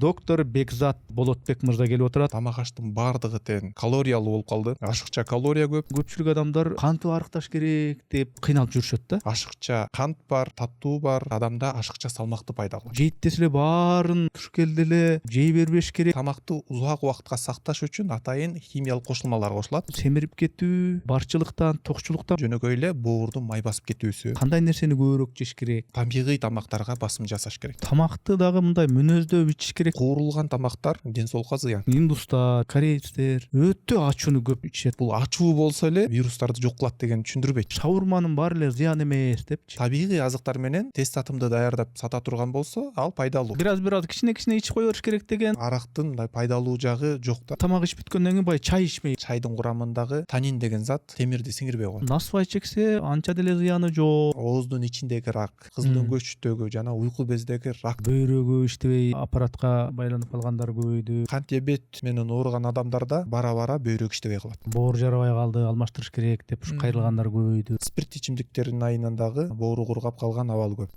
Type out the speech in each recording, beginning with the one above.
доктор Бекзат Болотбек мырза келип отурат. Тамак аштын бардыгы тең калориялуу болуп калды. Ашыкча калория көп. Көпчүлүк адамдар кантты арыкташ керек деп кыйналып жүрүшөт да. Ашыкча кант бар, таттуу бар. Адамда ашыкча салмакты пайда кылат. Жейт десе эле баарын туш келди эле жей бербеш керек. Тамакты узак убакытка сакташ үчүн атайын химиялык кошулмалар кошулат. Семирип кетүү, барчылыктан, токчулуктан Жөнөкөй эле боордун май басып кетүүсү. кандай нерсени көбүрөөк жеш керек? Табигый тамактарга басым жасаш керек. Тамакты дагы мындай мүнөздөп ичиш керек. Куурулган тамактар ден соолукка зыян. Индустар, корейцтер өтө ачууну көп ичет. Бул ачуу болсо эле вирустарды жок кылат деген түшүндүрбөйт. Шаурманын баары эле зыян эмес депчи. Табигый азыктар менен тез татымды даярдап сата турган болсо, ал пайдалуу. Бир аз кичине ичип кое бериш керек деген. Арактын мындай пайдалуу жагы жок да. Тамак ичип бүткөндөн кийин баягы чай ичмей. Чайдын курамындагы танин деген зат темирди сиңирбей коет. Насыбай чексе анча деле зыяны жок. Ооздун ичиндеги рак, кызыл дөңгөчтөгү жана уйку бездеги рак, Бөйрөгү иштебей аппаратка байланып калгандар көбөйдү. кант диабет менен ооруган адамдарда бара бөйрөк иштебей калат. Боор жарабай калды, алмаштырыш керек деп ушу кайрылгандар көбөйдү. Спирт ичимдиктердин айынан дагы боору кургап калган абал көп.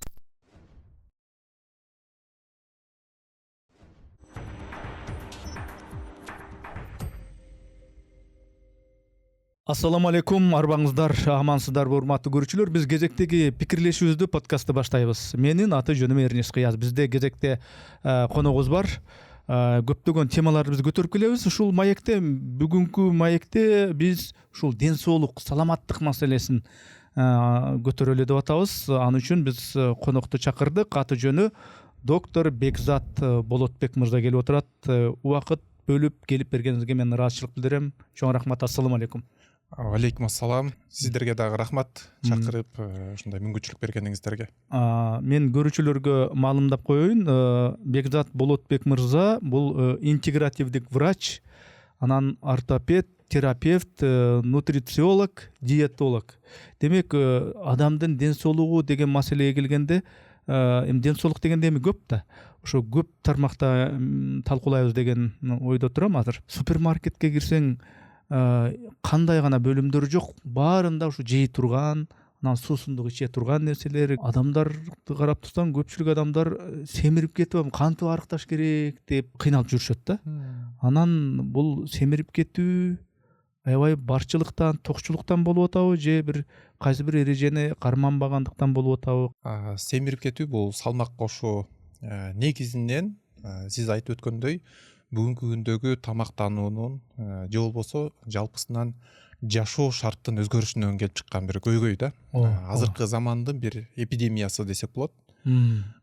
Ассаламу алейкум, арбаңыздар, амансыздарбы урматтуу көрүүчүлөр. Биз кезектеги пикирлешүүбүздү подкастты баштайбыз. Менин аты жөнүм Эрнес Кыяз. Бизде кезекте коногубуз бар. Көптөгөн темаларды биз көтөрүп келебиз. Ушул маекте, бүгүнкү маекте биз ушул ден соолук, саламаттык маселесин көтөрөлү деп атабыз. Ал үчүн биз конокту чакырдык. Аты жөнү доктор Бекзат Болотбек мырза келип отурат. Убакыт бөлүп келип бергениңизге мен ыраазычылык билдирем. Чоң рахмат. Ассаламу алейкум. Алейкум ассалам. Сиздерге дагы рахмат чакырып ушундай мүмкүнчүлүк бергениңиздерге. Мен көрүүчүлөргө маалымдап коеюн. Бекзат Болотбек мырза бул интегративдик врач, анан ортопед, терапевт, нутрициолог, диетолог. Демек, адамдын ден соолугу деген маселеге келгенде, эми ден соолук дегенде эми көп да. Ошо көп тармакта талкуулайбыз деген ойдо турам азыр. Супермаркетке кирсең, кандай гана бөлүмдөр жок, баарында ушу жей турган, анан суусундук иче турган нерселер. Адамдарды карап турсаң, көпчүлүк адамдар семирип кетип, кантты арыкташ керек деп кыйналып жүрүшөт да. Анан бул семирип кетүү аябай барчылыктан, токчулуктан болуп атабы, же бир кайсы бир эрежени карманбагандыктан болуп атабы? Семирип кетүү бул салмак кошуу негизинен сиз айтып өткөндөй бүгүнкү күндөгү тамактануунун же болбосо жалпысынан жашоо шарттын өзгөрүшүнөн келип чыккан бир көйгөй да. Азыркы замандын бир эпидемиясы десек болот.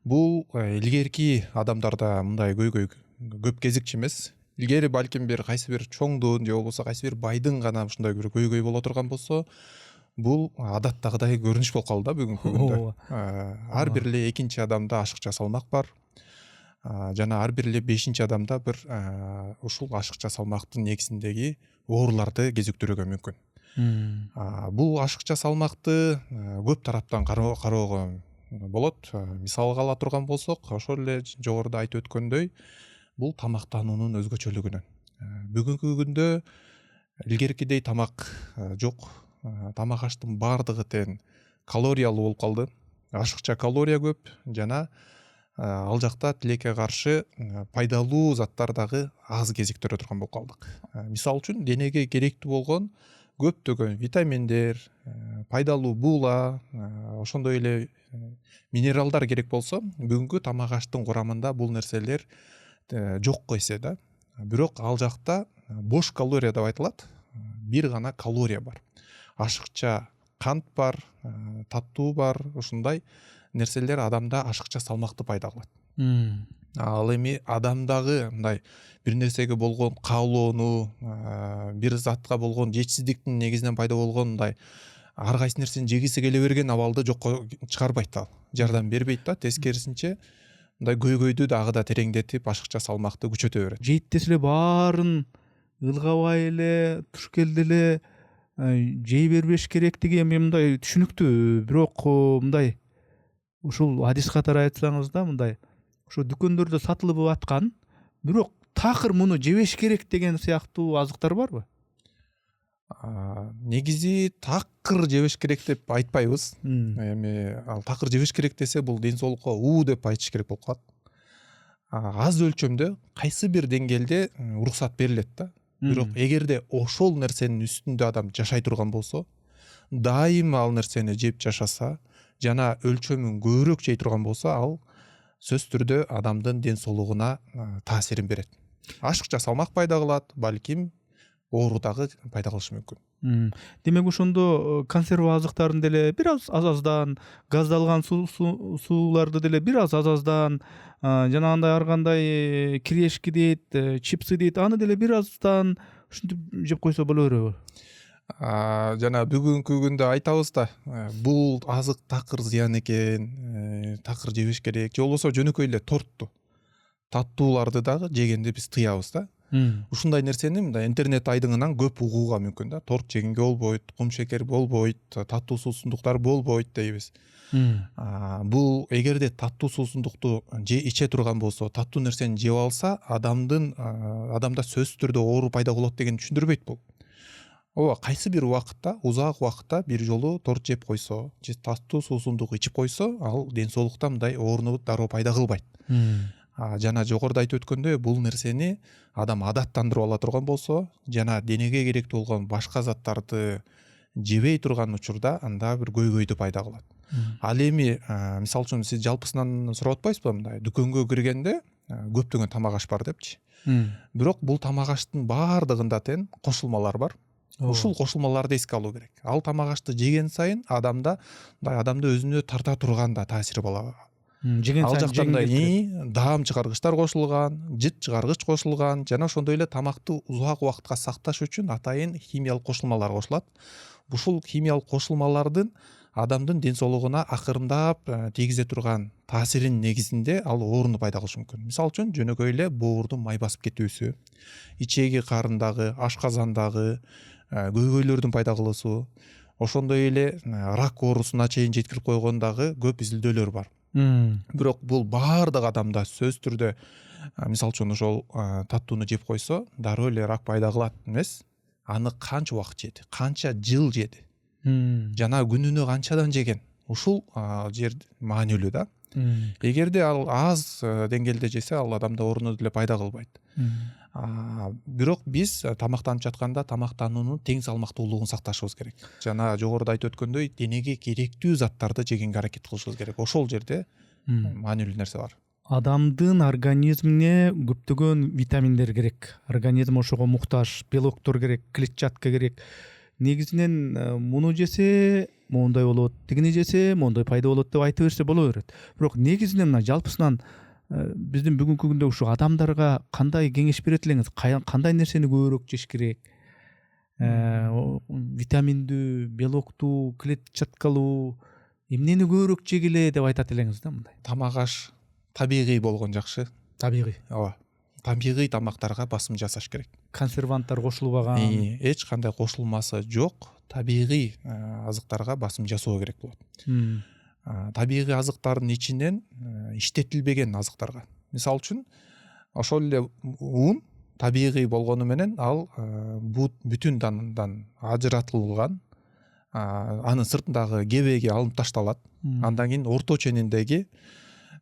Бул илгерки адамдарда мындай көйгөй көп кезикчи эмес. Илгери балким бир кайсы бир чоңдун же болбосо кайсы бир байдын гана ушундай бир көйгөй боло турган болсо, бул адаттагыдай көрүнүш болуп калды да бүгүнкү күндө. Ар бир эле экинчи адамда ашыкча салмак бар. Жана ар бир эле 5-чи адамда бир ушул ашыкча салмактын негизиндеги ооруларды кезиктирүүгө мүмкүн. Бул ашыкча салмакты көп тараптан кароого болот. Мисалга ала турган болсок, ошол эле жогоруда айтып өткөндөй, бул тамактануунун өзгөчөлүгүнөн. Бүгүнкү күндө илгеркидей тамак жок. Тамак аштын бардыгы тең калориялуу болуп калды. Ашыкча калория көп жана ал жакта тилекке каршы пайдалуу заттар дагы аз кезиктирө турган болуп калдык. Мисал үчүн денеге керектүү болгон көптөгөн витаминдер, пайдалуу буула, ошондой эле минералдар керек болсо, бүгүнкү тамак аштын курамында бул нерселер жокко эсе да. Бирок ал жакта бош калория деп айтылат. Бир гана калория бар. Ашыкча кант бар, таттуу бар, ушундай нерселер адамда ашыкча салмакты пайда кылат. Ал эми адамдагы мындай бир нерсеге болгон каалоону, бир затка болгон жетишсиздиктин негизинен пайда болгон мындай ар кайсы нерсени жегиси келе берген абалды жокко чыгарбайт ал. Жардам бербейт да, тескерисинче мындай көйгөйдү дагы да тереңдетип, ашыкча салмакты күчөтө берет. Жейт десе эле баарын ылгабай эле, туш келди эле жей бербеш керектиги эми мындай түшүнүктүү. Бирок мындай ушул адис катары айтсаңыз да, мындай ушу дүкөндөрдө сатылып аткан, бирок такыр муну жебеш керек деген сыяктуу азыктар барбы? Негизи такыр жебеш керек деп айтпайбыз. Эми ал такыр жебеш керек десе, бул ден соолукка уу деп айтыш керек болуп калат. аз өлчөмдө кайсы бир деңгээлде уруксат берилет да. Бирок эгерде ошол нерсенин үстүндө адам жашай турган болсо, дайыма ал нерсени жеп жашаса жана өлчөмүн көбүрөөк жей турган болсо, ал сөзсүз түрдө адамдын ден соолугуна таасирин берет. Ашыкча салмак пайда кылат, балким оору дагы пайда кылышы мүмкүн. Демек ошондо консерва азыктарын деле бир аздан, газдалган сууларды деле бир аздан, жанагындай ар кандай кирешки дейт, чипсы дейт, аны деле бир аздан ушинтип жеп койсо боло береби? Жана бүгүнкү күндө айтабыз да, бул азык такыр зыян экен, такыр жебеш керек, же болбосо жөнөкөй эле тортту, таттууларды дагы жегенди биз тыябыз да. Ушундай нерсени мындай интернет айдыңынан көп угууга мүмкүн да. Торт жегенге болбойт, кум шекер болбойт, таттуу суусундуктар болбойт дейбиз. Бул эгерде таттуу суусундукту иче турган болсо, таттуу нерсени жеп алса, адамда сөзсүз түрдө оору пайда болот деген түшүндүрбөйт бул. Ооба, кайсы бир убакытта, узак убакытта бир жолу торт жеп койсо, же таттуу суусундук ичип койсо, ал ден соолукта мындай ооруну дароо пайда кылбайт. Жана жогоруда айтып өткөндөй, бул нерсени адам адаттандырып ала турган болсо, жана денеге керектүү болгон башка заттарды жебей турган учурда анда бир көйгөйдү пайда кылат. Ал эми мисалы үчүн сиз жалпысынан сурап атпайсызбы, мындай дүкөнгө киргенде көптөгөн тамак аш бар депчи. Бирок бул тамак аштын баардыгында тең кошулмалар бар. Ушул кошулмаларды эске алуу керек. Ал тамак ашты жеген сайын адамды өзүнө тарта турган да таасири болот. Ал жакта даам чыгаргычтар кошулган, жыт чыгаргыч кошулган, жана ошондой эле тамакты узак убакытка сакташ үчүн атайын химиялык кошулмалар кошулат. Ушул химиялык кошулмалардын адамдын ден соолугуна акырындап тийгизе турган таасиринин негизинде ал ооруну пайда кылышы мүмкүн. Мисалы үчүн жөнөкөй эле боордун май басып кетүүсү, ичеги карындагы, ашказандагы көйгөйлөрдүн пайда кылуусу, ошондой эле рак оорусуна чейин жеткирип койгондагы көп изилдөөлөр бар. Бирок бул баардык адамда сөзсүз түрдө мисалы үчүн ошол таттууну жеп койсо, дароо эле рак пайда кылат эмес. Аны канча убакыт жеди, канча жыл жеди, жана күнүнө канчадан жеген, ушул жер маанилүү да. Эгерде ал аз деңгээлде жесе, ал адамда ооруну деле пайда кылбайт. Бирок биз тамактанып жатканда тамактануунун тең салмактуулугун сакташыбыз керек. Жана жогоруда айтып өткөндөй, денеге керектүү заттарды жегенге аракет кылышыбыз керек. Ошол жерде маанилүү нерсе бар. Адамдын организмине көптөгөн витаминдер керек. Организм ошого муктаж, белоктор керек, клетчатка керек. Негизинен муну жесе моундай болот, тигини жесе моундай пайда болот деп айтып берсе боло берет. Бирок негизинен мына жалпысынан биздин бүгүнкү күндө ушу адамдарга кандай кеңеш берет элеңиз? Кандай нерсени көбүрөөк жеш керек? Витаминдүү, белоктуу, клетчаткалуу эмнени көбүрөөк жегиле деп айтат элеңиз да мындай? Тамак аш табигый болгон жакшы. Табигый. Ооба. Табигый тамактарга басым жасаш керек. Консерванттар кошулбаган. Эч кандай кошулмасы жок, табигый азыктарга басым жасоо керек болот. Табигый азыктардын ичинен иштетилбеген азыктарга. Мисалы үчүн, ошол эле ун табигый болгону менен ал бүтүн дандан ажыратылган, анын сыртындагы кебеги алынып ташталат. Андан кийин орто чениндеги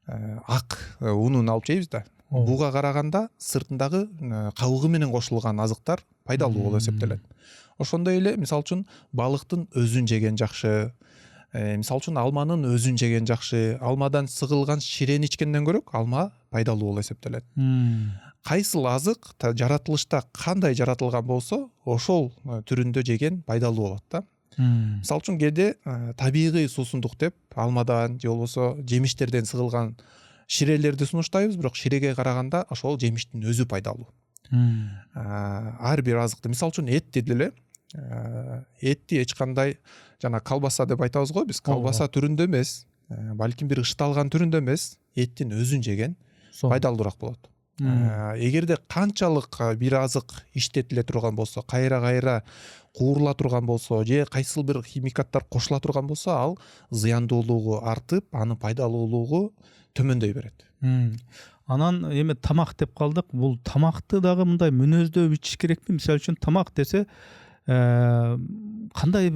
ак унун алып жейбиз да. Буга караганда сыртындагы кабыгы менен кошулган азыктар пайдалуу болуп эсептелет. Ошондой эле мисалы үчүн балыктын өзүн жеген жакшы, мисалы үчүн алманын өзүн жеген жакшы. Алмадан сыгылган ширени ичкенден көрөк алма пайдалуу болуп эсептелет. Кайсыл азык жаратылышта кандай жаратылган болсо, ошол түрүндө жеген пайдалуу болот да. Мисалы үчүн кээде табигый суусундук деп алмадан же болбосо жемиштерден сыгылган ширелерди сунуштайбыз, бирок ширеге караганда ошол жемиштин өзү пайдалуу. Ар бир азыкты, мисалы үчүн этти деле, этти эч кандай жана колбаса деп айтабыз го биз, колбаса түрүндө эмес, балким бир ышыталган түрүндө эмес, эттин өзүн жеген пайдалуураак болот. Эгерде канчалык бир азык иштетиле турган болсо, кайра куурула турган болсо, же кайсыл бир химикаттар кошула турган болсо, ал зыяндуулугу артып, анын пайдалуулугу төмөндөй берет. Анан эми тамак деп калдык. Бул тамакты дагы мындай мүнөздөп ичиш керекпи? Мисалы үчүн тамак десе, кандай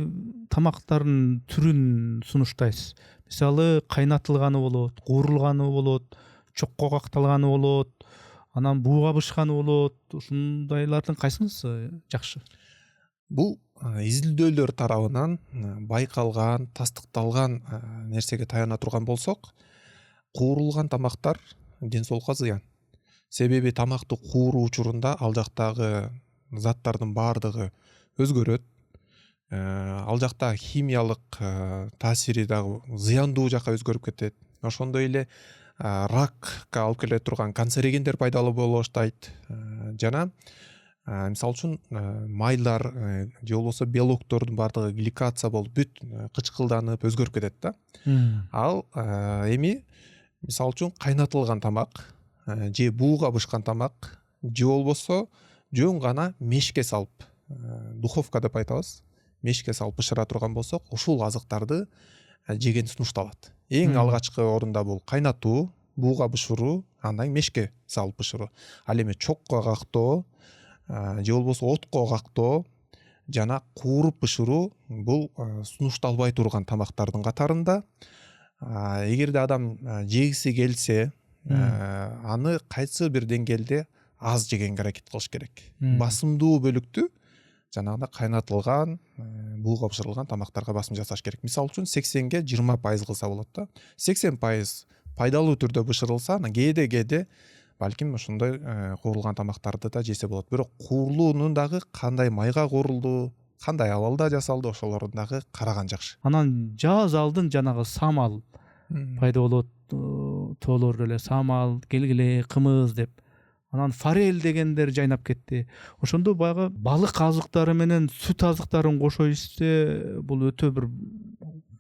тамактардын түрүн сунуштайсыз? Мисалы, кайнатылганы болот, куурулганы болот, чокко какталганы болот, анан бууга бышканы болот. Ушундайлардын кайсынысы жакшы? Бул изилдөөлөр тарабынан байкалган, тастыкталган нерсеге таяна турган болсок, куурулган тамактар ден соолукка зыян. Себеби тамакты кууруу учурунда ал жактагы заттардын баардыгы өзгөрөт. Ал жакта химиялык таасири дагы зыяндуу жакка өзгөрүп кетет. Ошондой эле ракка алып келе турган канцерогендер пайдалуу боло баштайт. Жана мисалы үчүн майлар же болбосо белоктордун баардыгы гликация болуп бүт кычкылданып өзгөрүп кетет да. Ал эми мисалы үчүн кайнатылган тамак же бууга бышкан тамак же болбосо жөн гана мешке салып, духовка деп айтабыз, мешке салып бышыра турган болсок, ушул азыктарды жеген сунушталат. Эң алгачкы орунда бул кайнатуу, бууга бышыруу, андан мешке салып бышыруу. Ал эми чокко кактоо же болбосо отко кактоо жана кууруп бышыруу бул сунушталбай турган тамактардын катарында. Эгерде адам жегиси келсе, аны кайсы бир деңгээлде аз жегенге аракет кылыш керек. Басымдуу бөлүктү жанагындай кайнатылган, бууга бышырылган тамактарга басым жасаш керек. Мисалы үчүн 80-ге 20% кылса болот да. 80% пайдалуу түрдө бышырылса, анан кээде балким ошондой куурулган тамактарды да жесе болот. Бирок куурулуунун дагы кандай майга куурулду, кандай абалда жасалды, ошолорун дагы караган жакшы. Анан жаз алдын жанагы самал пайда болот, тоолордо эле самал, келгиле, кымыз деп. Анан форель дегендер жайнап кетти. Ошондо баягы балык азыктары менен сүт азыктарын кошо ичсе, бул өтө бир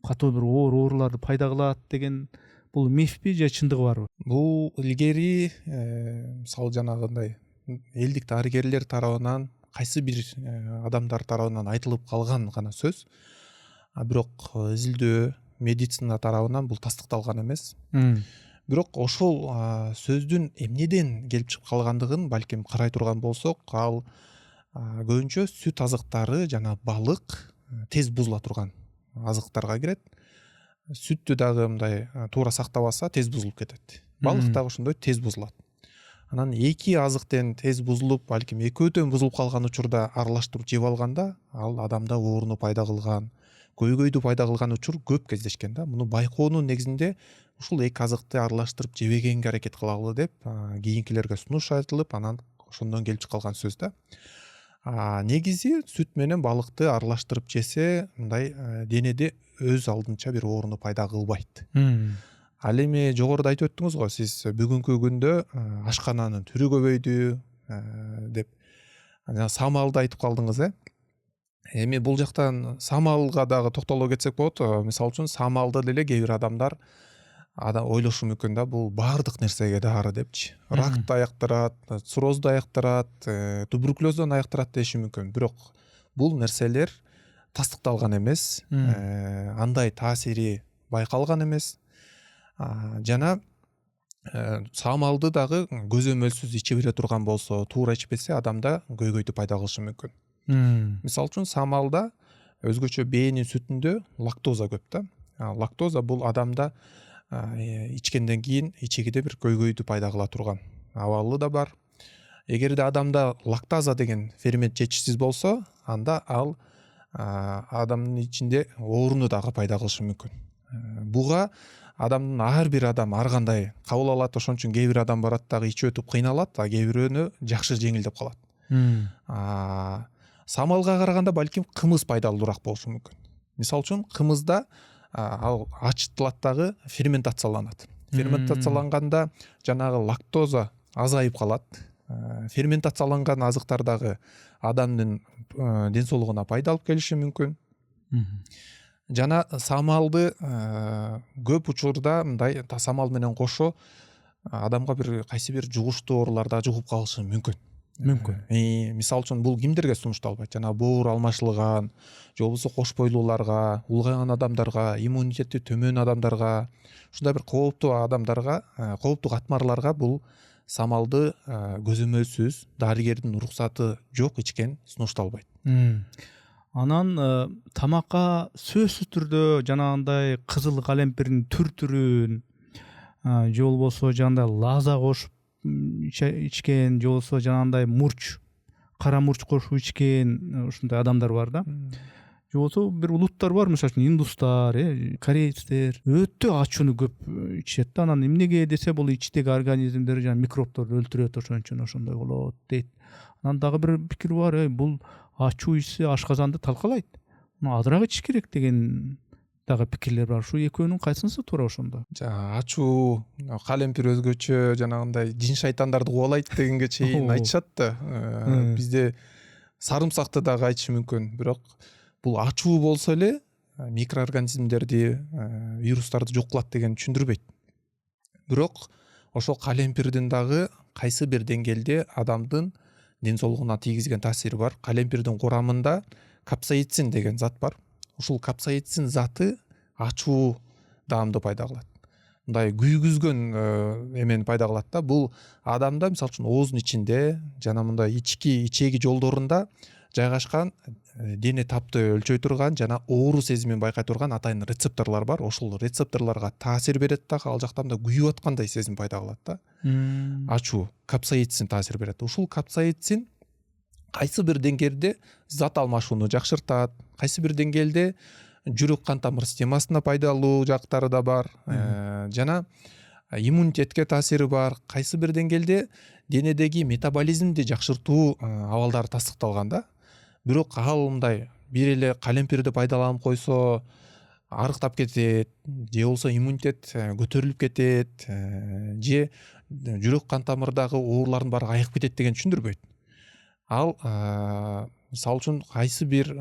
катуу бир ооруларды пайда кылат деген бул мифпи же чындыгы барбы? Бул илгери мисалы жанагындай элдик дарыгерлер тарабынан, кайсы бир адамдар тарабынан айтылып калган гана сөз. Бирок изилдөө медицина тарабынан бул тастыкталган эмес. Бирок ошол сөздүн эмнеден келип чыгып калгандыгын балким карай турган болсок, ал көбүнчө сүт азыктары жана балык тез бузула турган азыктарга кирет. Сүттү дагы мындай туура сактабаса тез бузулуп кетет. Балык дагы ошондой тез бузулат. Анан эки азыктен тез бузулуп, балким экөөдөн бузулуп калган учурда аралаштырып жеп алганда, ал адамда ооруну пайда кылган, көйгөйдү пайда кылган учур көп кездешкен да. Муну байкоонун негизинде ушул эки азыкты аралаштырып жебегенге аракет кылалы деп кийинкилерге сунуш айтылып, анан ошондон келип калган сөз да. Негизи сүт менен балыкты аралаштырып жесе, мындай денеде өз алдынча бир ооруну пайда кылбайт. Ал эми жогоруда айтып өттүңүз го, сиз бүгүнкү күндө ашкананын түрү көбөйдү деп самалды айтып калдыңыз, Эми бул жактан самалга дагы токтоло кетсек болот. Мисалы үчүн самалды деле кээ бир адамдар ойлошу мүмкүн да, бул баардык нерсеге дары депчи. Ракты аяктырат, циррозду аяктырат, туберкулездон аяктырат деши мүмкүн. Бирок бул нерселер тастыкталган эмес, андай таасири байкалган эмес. Жана самалды дагы көзөмөлсүз иче бере турган болсо, туура ичпесе, адамда көйгөйдү пайда кылышы мүмкүн. Мисалы үчүн самалда өзгөчө бээнин сүтүндө лактоза көп да. Лактоза бул адамда ичкенден кийин ичегиде бир көйгөйдү пайда кыла турган абалы да бар. Эгерде адамда лактаза деген фермент жетишсиз болсо, анда ал адамдын ичинде ооруну дагы пайда кылышы мүмкүн. Буга адамдын ар бир адам ар кандай кабыл алат. Ошон үчүн кээ бир адам барат дагы ичип өтүп кыйналат, а кээ бирөөнө жакшы жеңилдеп калат. Самалга караганда балким кымыз пайдалуураак болушу мүмкүн. Мисалы үчүн кымызда ал ачытылат дагы ферментацияланат. Ферментацияланганда жанагы лактоза азайып калат. Ферментацияланган азыктар дагы адамдын ден соолугуна пайда алып келиши мүмкүн. Жана самалды көп учурда мындай самал менен кошо адамга бир кайсы бир жугуштуу оорулар да жугуп калышы мүмкүн. Мисалы үчүн бул кимдерге сунушталбайт? Жана боор алмашылган, же болбосо кош бойлууларга, улгайган адамдарга, иммунитети төмөн адамдарга, ушундай бир кооптуу адамдарга, кооптуу катмарларга бул самалды көзөмөлсүз, дарыгердин уруксаты жок ичкен сунушталбайт. Анан тамакка сөзсүз түрдө жанагындай кызыл калемпирдин түр-түрүн, же болбосо жанагындай лаза кошуп ичкен, же болбосо жанагындай мурч, кара мурч кошуп ичкен ушундай адамдар бар да. Же болбосо бир улуттар бар, мисалы үчүн индустар, корейцтер өтө ачууну көп ичет да. Анан эмнеге десе, бул ичтеги организмдер жана микробдорду өлтүрөт, ошон үчүн ошондой болот дейт. Анан дагы бир пикир бар, бул ачуу ичсе ашказанды талкалайт, азыраак ичиш керек деген дагы пикирлер бар. Ушу экөөнүн кайсынысы туура ошондо? Ачуу калемпир өзгөчө жанагындай жин шайтандарды кубалайт дегенге чейин айтышат да. Бизде сарымсакты дагы айтышы мүмкүн, бирок бул ачуу болсо эле микроорганизмдерди, вирустарды жок кылат деген түшүндүрбөйт. Бирок ошол калемпирдин дагы кайсы бир деңгээлде адамдын ден соолугуна тийгизген таасири бар. Калемпирдин курамында капсаицин деген зат бар. Ушул капсаицин заты ачуу даамды пайда кылат. Мындай күйгүзгөн эмени пайда кылат да. Бул адамда мисалы үчүн оозунун ичинде жана мындай ичеги жолдорунда жайгашкан дене тапты өлчөй турган жана оору сезимин байкай турган атайын рецепторлор бар. Ошол рецепторлорго таасир берет да, калжакта мындай күйүп аткандай сезим пайда кылат да. Ачуу капсаицин таасир берет. Ушул капсаицин кайсы бир деңгээлде зат алмашууну жакшыртат, кайсы бир деңгээлде жүрөк кан тамыр системасына пайдалуу жактары да бар, жана иммунитетке таасири бар. Кайсы бир деңгээлде денедеги метаболизмди жакшыртуу абалдары тастыкталган да. Бирок ал мындай бир эле калемпирди пайдаланып койсо арыктап кетет, же болбосо иммунитет көтөрүлүп кетет, же жүрөк кан тамырдагы оорулардын баары айыгып кетет деген түшүндүрбөйт. Ал мисалы үчүн кайсы бир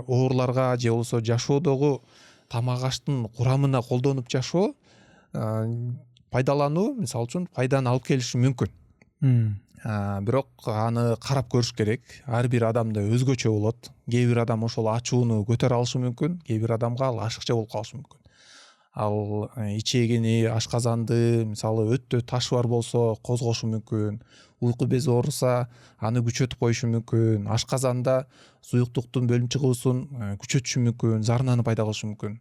ооруларга же болбосо жашоодогу тамак аштын курамына колдонуп жашоо пайдалануу мисалы үчүн пайданы алып келиши мүмкүн. Бирок аны карап көрүш керек. Ар бир адамда өзгөчө болот. Кээ бир адам ошол ачууну көтөрө алышы мүмкүн, кээ бир адамга ал ашыкча болуп калышы мүмкүн. Ал ичегини, ашказанды мисалы өтө ташы бар болсо козгошу мүмкүн. Уйку бези ооруса аны күчөтүп коюшу мүмкүн. Ашказанда суюктуктун бөлүнүп чыгуусун күчөтүшү мүмкүн, зарнаны пайда кылышы мүмкүн.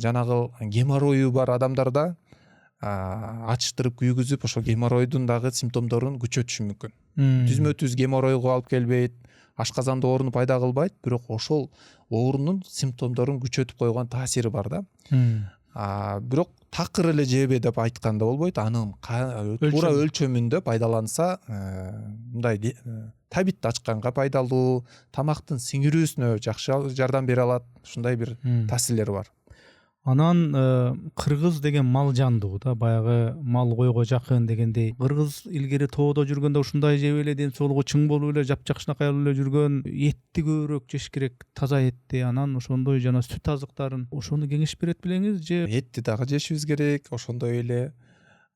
Жанагы геморрою бар адамдарда ачыштырып күйгүзүп ошо геморройдун дагы симптомдорун күчөтүшү мүмкүн. Түзмө түз геморройго алып келбейт, ашказанда ооруну пайда кылбайт, бирок ошол оорунун симптомдорун күчөтүп койгон таасири бар да. Бирок такыр эле жебе деп айтканда болбойт. Анын туура өлчөмүндө пайдаланса, мындай табитти ачканга пайдалуу, тамактын сиңирүүсүнө жакшы жардам бере алат. Ушундай бир таасирлери бар. Анан кыргыз деген мал жандуу да, баягы мал койго жакын дегендей. Кыргыз илгери тоодо жүргөндө ушундай жеп эле ден соолугу чың болуп эле жапжакшынакай болуп эле жүргөн, этти көбүрөөк жеш керек, таза этти. Анан ошондой жана сүт азыктарын, ошону кеңеш берет белеңиз же? Этти дагы жешибиз керек, ошондой эле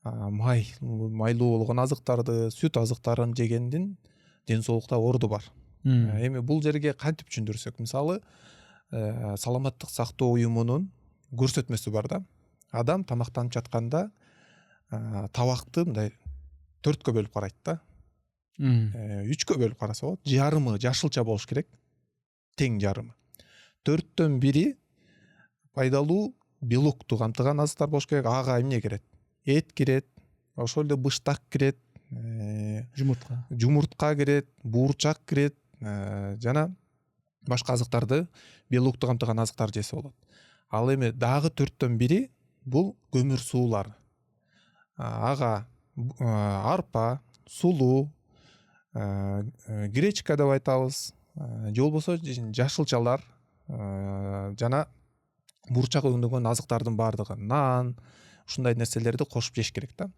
майлуу болгон азыктарды, сүт азыктарын жегендин ден соолукта орду бар. Эми бул жерге кантип түшүндүрсөк, мисалы саламаттык сактоо уюмунун көрсөтмөсү бар да. Адам тамактанып жатканда табакты мындай 4кө бөлүп карайт да. 3кө бөлүп караса болот. Жарымы жашылча болуш керек. Тең жарымы. 4төн 1 пайдалуу белокту камтыган азыктар болуш керек. Ага эмне кирет? Эт кирет, ошол эле быштак кирет, жумуртка кирет, буурчак кирет, жана башка азыктарды, белокту камтыган азыктар жесе болот. Ал эми дагы 4төн 1 бул көмүр суулар. Ага арпа, сулуу, гречка деп айтабыз, же болбосо жашылчалар, жана буурчак өңдөгөн азыктардын баардыгы, нан, ушундай нерселерди кошуп жеш керек да.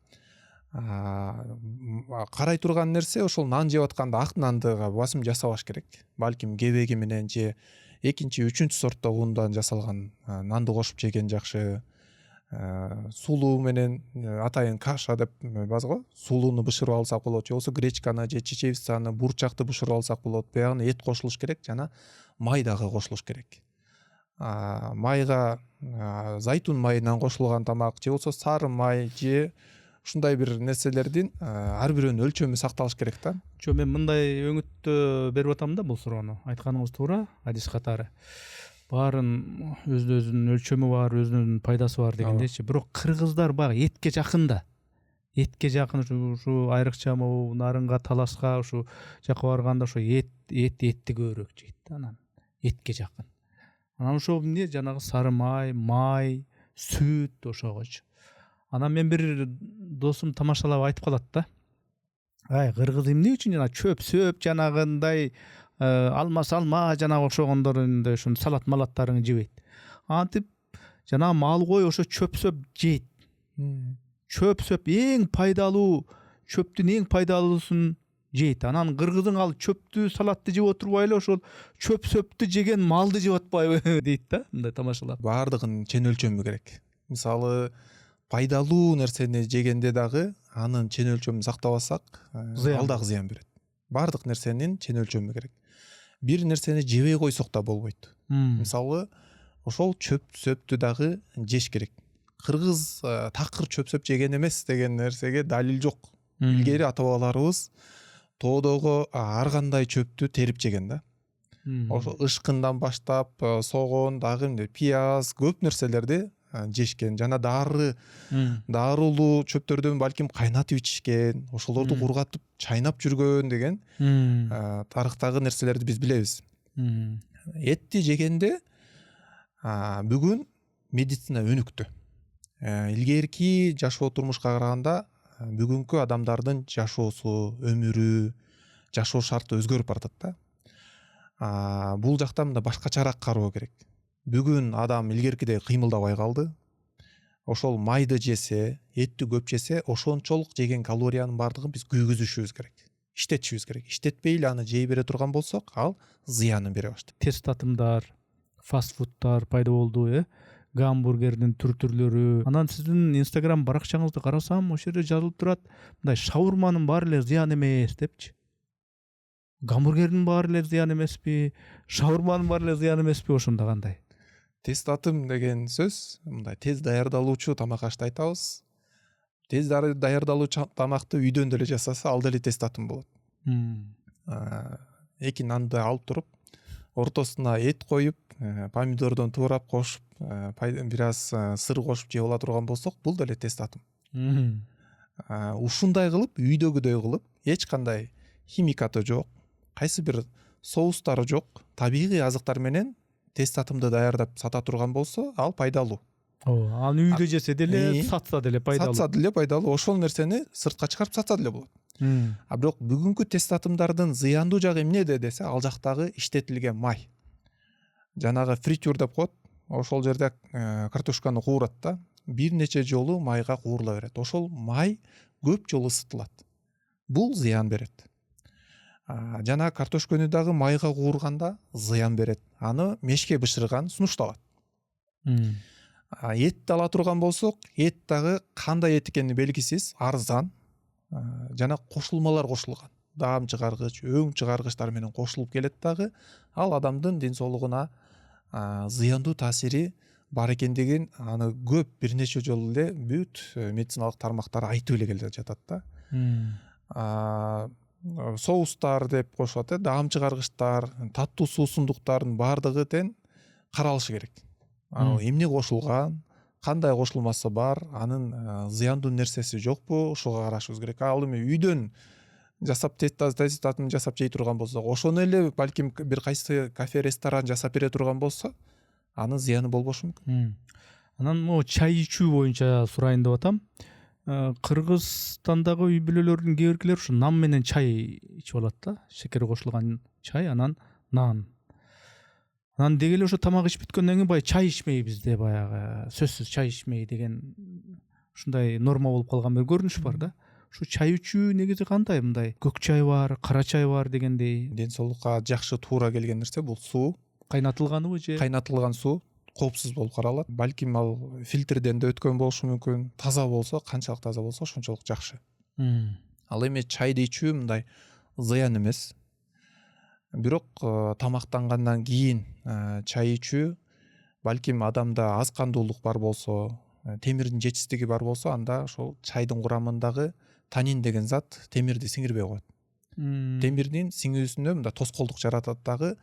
Карай турган нерсе ошол нан жеп атканда ак нандыга басым жасабаш керек. Балким кебеги менен же экинчи, үчүнчү сорттогу ундан жасалган нанды кошуп жеген жакшы. Сулуу менен атайын каша деп баз го. Сулууну бышырып алсак болот, же болбосо гречканы же чечевицаны, буурчакты бышырып алсак болот. Буягына эт кошулуш керек жана май дагы кошулуш керек. Майга зайтун майынан кошулган тамак же болбосо сары май же ушундай бир нерселердин ар бирөөнүн өлчөмү сакталыш керек да. Мен мындай өңүттө берип атам да бул суроону. Айтканыңыз туура, адис катары. баарын өзүнүн өлчөмү бар, өзүнүн пайдасы бар дегендейчи. Бирок кыргыздар баягы этке жакын да. Этке жакын ушу айрыкча могу нарынга, таласка ушу жака барганда ошо этти көбүрөөк жейт да, анан этке жакын. Анан ошо эмне жанагы сары май, сүт ошогочу. Анан мен бир досум тамашалап айтып калат да. Ай, кыргыз эмне үчүн жана чөп жанагындай алма жанагы ошогондорунда ушун салат малаттарын жебейт. Антип жанагы мал кой ошо чөп жейт. Чөп эң пайдалуу, чөптүн эң пайдалуусун жейт. Анан кыргыздын ал чөптү, салатты жеп отурбай эле ошол чөп жеген малды жеп атпайбы дейт да, мындай тамашалап. Баардыгынын чен өлчөмү керек. Мисалы пайдалуу нерсени жегенде дагы анын чен өлчөмүн сактабасак, ал дагы зыян берет. Баардык нерсенин чен өлчөмү керек. Бир нерсени жебей койсок да болбойт. Мисалы ошол чөптү дагы жеш керек. Кыргыз такыр чөп жеген эмес деген нерсеге далил жок. Илгери ата бабаларыбыз тоодогу ар кандай чөптү терип жеген да. Ошо ышкындан баштап согон, дагы пияз, көп нерселерди жешкен. Жана дарылуу чөптөрдөн балким кайнатып ичишкен, ошолорду кургатып чайнап жүргөн деген тарыхтагы нерселерди биз билебиз. Этти жегенде бүгүн медицина өнүктү. Илгерки жашоо турмушка караганда бүгүнкү адамдардын жашоосу, өмүрү, жашоо шарты өзгөрүп баратат да. Бул жакта мында башкачараак кароо керек. Бүгүн адам илгеркидей кыймылдабай калды. Ошол майды жесе, этти көп жесе, ошончолук жеген калориянын баардыгын биз күйгүзүшүбүз керек. Иштетишибиз керек. Иштетпей эле аны жей бере турган болсок, ал зыянын бере баштайт. Терс татымдар, фастфудтар пайда болду, гамбургердин түрлөрү. Анан сиздин Instagram баракчаңызды карасам, ошол жерде жазылып турат, мындай шаурманын баары эле зыян эмес депчи. Гамбургердин баары эле зыян эмеспи, шаурманын баары эле зыян эмеспи, ошондо кандай? Тез татым деген сөз, мындай тез даярдалуучу тамак ашты айтабыз. Тез даярдалуучу тамакты үйдөн деле жасаса, ал деле тез татым болот. Эки нанды алып туруп, ортосуна эт коюп, помидордон туурап кошуп, бир аз сыр кошуп жеп ала турган болсок, бул деле тез татым. Ушундай кылып, үйдөгүдөй кылып, эч кандай химикаты жок, кайсы бир соустары жок, табигый азыктар менен тез татымды даярдап сата турган болсо, ал пайдалуу. Аны үйдө жесе деле, сатса деле пайдалуу. Ошол нерсени сыртка чыгарып сатса деле болот. Бирок бүгүнкү тез татымдардын зыяндуу жагы эмнеде десе, ал жактагы иштетилген май. Жанагы фритюр деп коет. Ошол жерде картошканы куурат да, бир нече жолу майга куурула берет. Ошол май көп жолу ысытылат. Бул зыян берет. Жана картошканы дагы майга куурганда зыян берет. Аны мешке бышырган сунушталат. Эт ала турган болсок, эт дагы кандай эт экени белгисиз, арзан жана кошулмалар кошулган. Даам чыгаргыч, өң чыгаргычтар менен кошулуп келет дагы, ал адамдын ден соолугуна зыяндуу таасири бар экендигин аны көп бир нече жолу эле бүт медициналык тармактар айтып эле келе жатат да. Соустар деп кошот, даам чыгаргычтар, таттуу суусундуктардын баардыгы тең каралышы керек. Эмне кошулган, кандай кошулмасы бар, анын зыяндуу нерсеси жокпу, ошого карашыбыз керек. Ал эми үйдөн жасап тез татым жасап жей турган болсок, ошону эле балким бир кайсы кафе, ресторан жасап бере турган болсо, анын зыяны болбошу мүмкүн. Анан могу чай ичүү боюнча сурайын деп атам. Кыргызстандагы үй бүлөлөрдүн кээ биркилери ушу нан менен чай ичип алат да, шекери кошулган чай, анан нан. Анан деги эле ошо тамак ичип бүткөндөн кийин баягы чай ичмей бизде баягы сөзсүз чай ичмей деген ушундай норма болуп калган бир көрүнүш бар да. Ушу чай ичүү негизи кандай, мындай көк чай бар, кара чай бар дегендей. Ден соолукка жакшы туура келген нерсе бул суу. Кайнатылганыбы же? Кайнатылган суу коопсуз болуп каралат. Балким ал фильтрден да өткөн болушу мүмкүн. Таза болсо, канчалык таза болсо, ошончолук жакшы. Ал эми чайды ичүү мындай зыян эмес. Бирок тамактангандан кийин чай ичүү балким адамда аз кандуулук бар болсо, темирдин жетишсиздиги бар болсо, анда ошол чайдын курамындагы танин деген зат темирди сиңирбей коет. Темирдин сиңүүсүнө мында тоскоолдук жаратат дагы,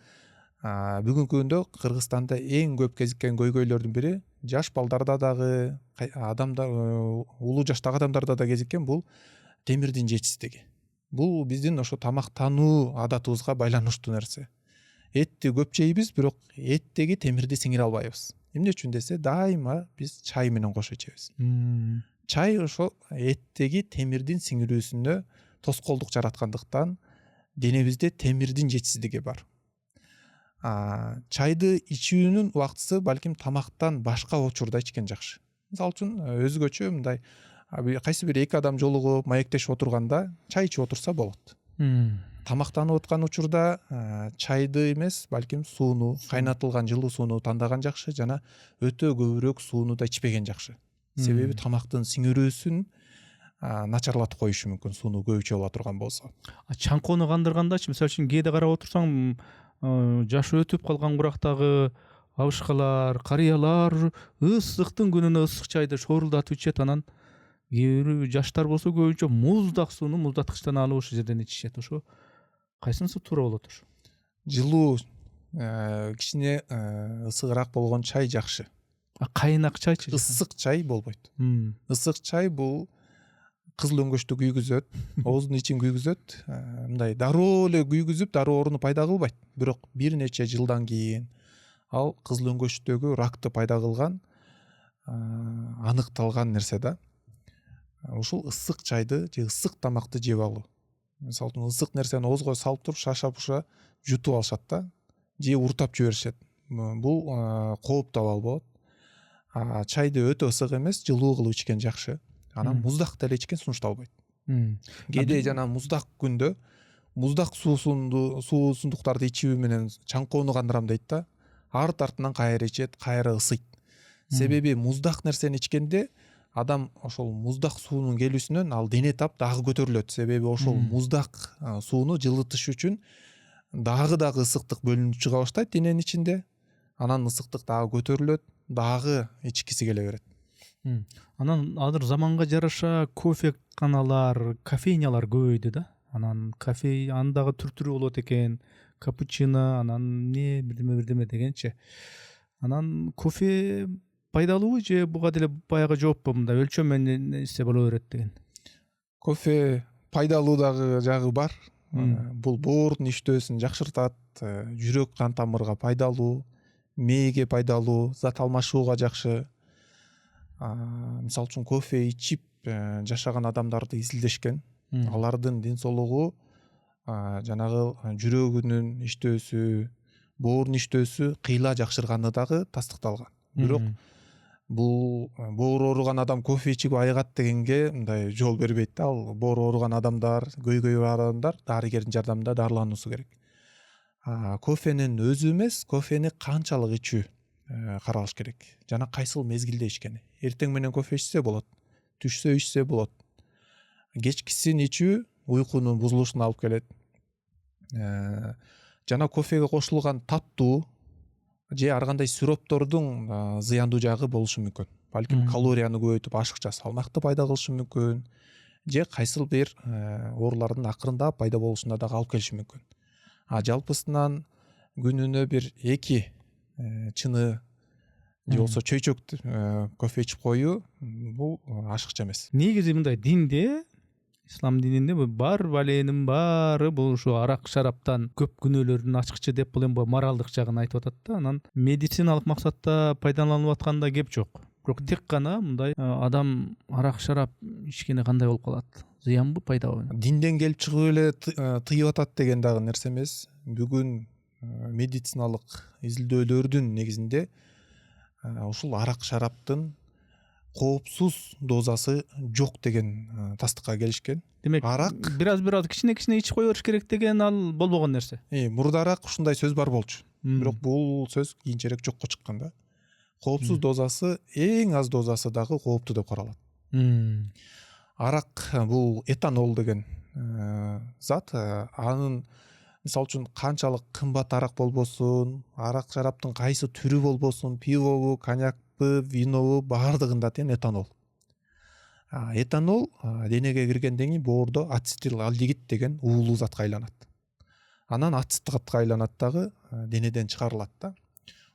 бүгүнкү күндө Кыргызстанда эң көп кезиккен көйгөйлөрдүн бири жаш балдарда дагы адамдар улуу жаштагы адамдарда да кезиккен бул темирдин жетишсиздиги. Бул биздин ошо тамактануу адатыбызга байланыштуу нерсе. Этти көп жейбиз, бирок эттеги темирди сиңире албайбыз. Эмне үчүн десе, дайыма биз чай менен кошо ичебиз. Чай ошо эттеги темирдин сиңирүүсүнө тоскоолдук жараткандыктан денебизде темирдин жетишсиздиги бар. Чайды ичүүнүн убактысы балким тамактан башка учурда ичкен жакшы. Мисалы үчүн өзгөчө мындай кайсы бир эки адам жолугуп маектешип отурганда чай ичип отурса болот. Тамактанып аткан учурда чайды эмес, балким сууну, кайнатылган жылуу сууну тандаган жакшы жана өтө көбүрөөк сууну да ичпеген жакшы. Себеби тамактын сиңирүүсүн начарлатып коюшу мүмкүн сууну көп ичип ала турган болсо. Чаңкоону кандыргандачы, мисалы үчүн кээде карап отурсаң, жашы өтүп калган курактагы абышкалар, карыялар ысыктын күнүнө ысык чайды шорулдатып ичет, анан кээ бир жаштар болсо көбүнчө муздак сууну муздаткычтан алып ошол жерден ичишет. Ошо кайсынысы туура болот ошо? Жылуу кичине ысыгыраак болгон чай жакшы. Кайнак чайчы? Ысык чай болбойт. Ысык чай бул кызыл өңгөчтү күйгүзөт, оозун ичин күйгүзөт, мындай дароо эле күйгүзүп, дароо орунду пайда кылбайт. Бирок бир нече жылдан кийин ал кызыл өңгөчтөгү ракты пайда кылган аныкталган нерсе да. Ушул ысык чайды же ысык тамакты жеп алуу. Мисалы үчүн ысык нерсени оозго салып туруп шаша-пуша жутуп алышат да, же уртап жиберишет. Бул кооптуу абал болот. Чайды өтө ысык эмес, жылуу кылып ичкен жакшы. Анан муздак деле ичкен сунушталбайт. Кээде жана муздак күндө муздак суусундуктарды ичүү менен чаңкоону кандырам дейт да. Артынан кайра ичет, кайра ысыйт. Себеби муздак нерсени ичкенде адам ошол муздак суунун келүүсүнөн ал дене тап дагы көтөрүлөт. Себеби ошол муздак сууну жылытыш үчүн дагы ысыктык бөлүнүп чыга баштайт дененин ичинде. Анан ысыктык дагы көтөрүлөт, дагы ичкиси келе берет. Анан азыр заманга жараша кофеканалар, кофейнялар көбөйдү да. Анан кофе андагы түр-түрү болот экен. Капучино, анан не бирдеме дегенче. Анан кофе пайдалуубу же буга деле баягы жооппу, мындай өлчөм менен ичсе боло берет деген? Кофе пайдалуу дагы жагы бар. Бул боордун иштөөсүн жакшыртат, жүрөк кан тамырга пайдалуу, мээге пайдалуу, зат алмашууга жакшы. Мисалы үчүн кофе ичип жашаган адамдарды изилдешкен. Алардын ден соолугу жанагы жүрөгүнүн иштөөсү, боордун иштөөсү кыйла жакшырганы дагы тастыкталган. Бирок бул боору ооруган адам кофе ичип айыгат дегенге мындай жол бербейт да. Ал боору ооруган адамдар, көйгөйү бар адамдар дарыгердин жардамында дарылануусу керек. Кофенин өзү эмес, кофени канчалык ичүү каралыш керек. Жана кайсыл мезгилде ичкени. Эртең менен кофе ичсе болот, түшсө ичсе болот. Кечкисин ичүү уйкунун бузулушуна алып келет. Жана кофеге кошулган таттуу же ар кандай сироптордун зыяндуу жагы болушу мүмкүн. Балким калорияны көбөйтүп ашыкча салмакты пайда кылышы мүмкүн. Же кайсыл бир оорулардын акырындап пайда болушуна дагы алып келиши мүмкүн. Жалпысынан күнүнө бир 2 чыны же болсо чөйчөк кофе ичип коюу бул ашыкча эмес. Негизи мындай динде, ислам дининде бар баленин баары бул ушу арак шараптан көп күнөөлөрдүн ачкычы деп, бул эми моралдык жагын айтып атат да. Анан медициналык максатта пайдаланылып атканда кеп жок. Бирок тек гана мындай адам арак шарап ичкени кандай болуп калат? Зыянбы, пайдабы? Динден келип чыгып эле тыйып атат деген дагы нерсе эмес. Бүгүн медициналык изилдөөлөрдүн негизинде ушул арак шараптын коопсуз дозасы жок деген тастыкка келишкен. Демек, арак бир аз кичине ичип кое бериш керек деген ал болбогон нерсе. Мурдараак ушундай сөз бар болчу. Бирок бул сөз кийинчерээк жокко чыккан да. Коопсуз дозасы эң аз дозасы дагы кооптуу деп каралат. Арак бул этанол деген зат, анын мисалы үчүн канчалык кымбат арак болбосун, арак шараптын кайсы түрү болбосун, пивобу, коньякпы, винобу, баардыгында тең этанол. Этанол денеге киргенден кийин боордо ацетилальдегид деген уулуу затка айланат. анан ацетатка айланат дагы, денеден чыгарылат да.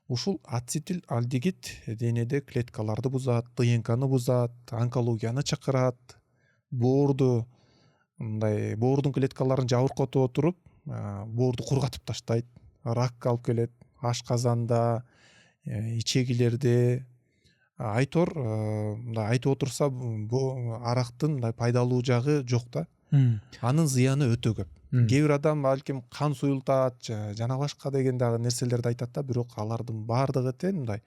Ушул ацетил алдегид денеде клеткаларды бузат, ДНКны бузат, онкологияны чакырат, боорду боордун клеткаларын жабыркатып отуруп, боорду кургатып таштайт, ракка алып келет, ашказанда, ичегилерде. Айтор мындай айтып отурса, арактын мындай пайдалуу жагы жок да. Анын зыяны өтө көп. Кээ бир адам балким кан суюлтат, жана башка деген дагы нерселерди айтат да, бирок алардын баардыгы тең мындай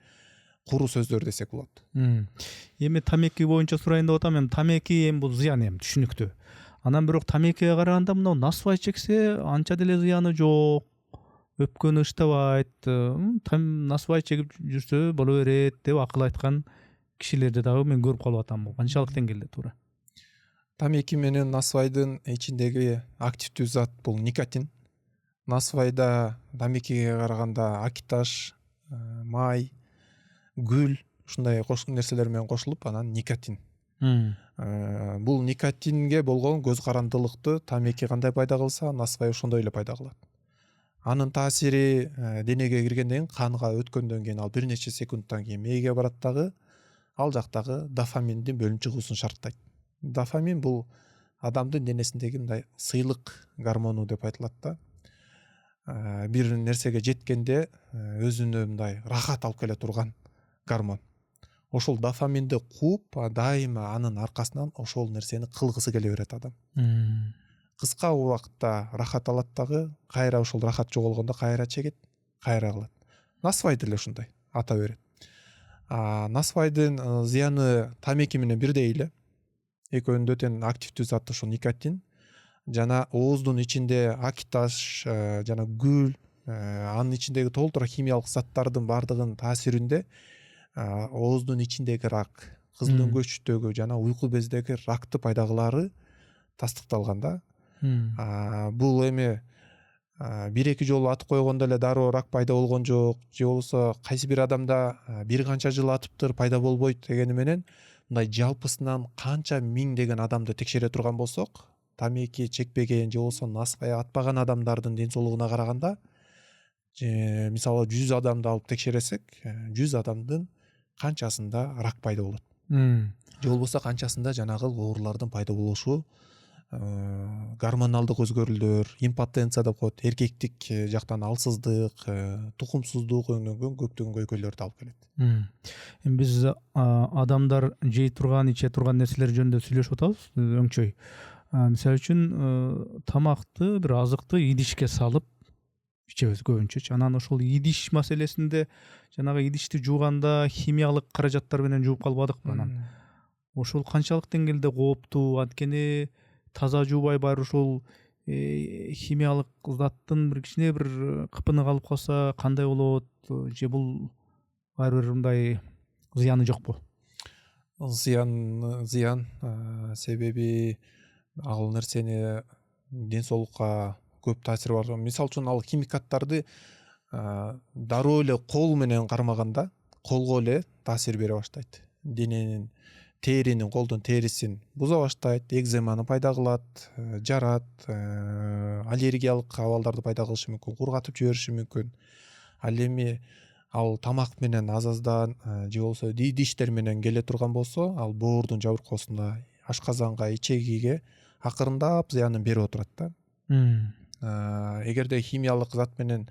куру сөздөр десек болот. Эми тамеки боюнча сурайын деп атам. Эми тамеки эми бул зыян эми түшүнүктүү. Анан бирок тамекиге караганда мына насвай чексе анча деле зыяны жок. Өпкөнү ыштабайт, насвай чегип жүрсө боло берет деп акыл айткан кишилерди дагы мен көрүп калып атам. Бул канчалык деңгээлде туура? Тамеки менен насвайдын ичиндеги активдүү зат бул никотин. Насвайда тамекиге караганда акиташ, май, гүл ушундай нерселер менен кошулуп, анан никотин. Бул никотинге болгон көз карандылыкты тамеки кандай пайда кылса, насвай ошондой эле пайда кылат. Анын таасири денеге киргенден кийин, канга өткөндөн кийин ал бир нече секундтан кийин мээге барат дагы, ал жактагы дофаминдин бөлүнүп чыгуусун шарттайт. Дофамин бул адамдын денесиндеги мындай сыйлык гормону деп айтылат да. Бир нерсеге жеткенде өзүнө мындай рахат алып келе турган гормон. Ошол дофаминди кууп, дайыма анын аркасынан ошол нерсени кылгысы келе берет адам. Кыска убакытта рахат алат дагы, кайра ошол рахат жоголгондо кайра чегет, кайра кылат. Насвай деле ушундай ата берет. Насвайдын зыяны тамеки менен бирдей эле. Экөөнүндө тең активдүү зат ошол никотин жана ооздун ичинде акиташ жана гүл, анын ичиндеги толтура химиялык заттардын баардыгынын таасиринде ооздун ичиндеги рак, кызыл өңгөчтөгү жана уйку бездеги ракты пайда кылаары тастыкталган да. Бул эми бир-эки жолу атып койгондо эле дароо рак пайда болгон жок, же болбосо кайсы бир адамда бир канча жыл атыптыр пайда болбойт дегени менен, мындай жалпысынан канча миңдеген адамды текшере турган болсок, тамеки чекпеген же болбосо насвай атпаган адамдардын ден соолугуна караганда, мисалы 100 адамды алып текшересек, 100 адамдын канчасында рак пайда болот. Же болбосо канчасында жанагы оорулардын пайда болушу, гормоналдык өзгөрүүлөр, импотенция деп коет, эркектик жактан алсыздык, тукумсуздук өңдөнгөн көптөгөн көйгөйлөрдү алып келет. Эми биз адамдар жей турган, иче турган нерселер жөнүндө сүйлөшүп атабыз, өңчөй. Мисалы үчүн тамакты, бир азыкты идишке салып ичебиз көбүнчөчү. Анан ошол идиш маселесинде жанагы идишти жууганда химиялык каражаттар менен жууп калбадыкпы? Анан ошол канчалык деңгээлде кооптуу? Анткени таза жуубай баары ушул химиялык заттын бир кичине бир кыпыны калып калса кандай болот? Же бул баары бир мындай зыяны жокпу? Зыян, себеби ал нерсени ден соолукка көп таасири бар. Мисалы үчүн ал химикаттарды дароо эле кол менен кармаганда, колго эле таасир бере баштайт. Дененин теринин, колдун терисин буза баштайт, экземаны пайда кылат, жарат, аллергиялык абалдарды пайда кылышы мүмкүн, кургатып жибериши мүмкүн. Ал эми ал тамак менен азаздан же болбосо идиштер менен келе турган болсо, ал боордун жабыркоосуна, ашказанга, ичегиге акырындап зыянын берип отурат да. Эгерде химиялык зат менен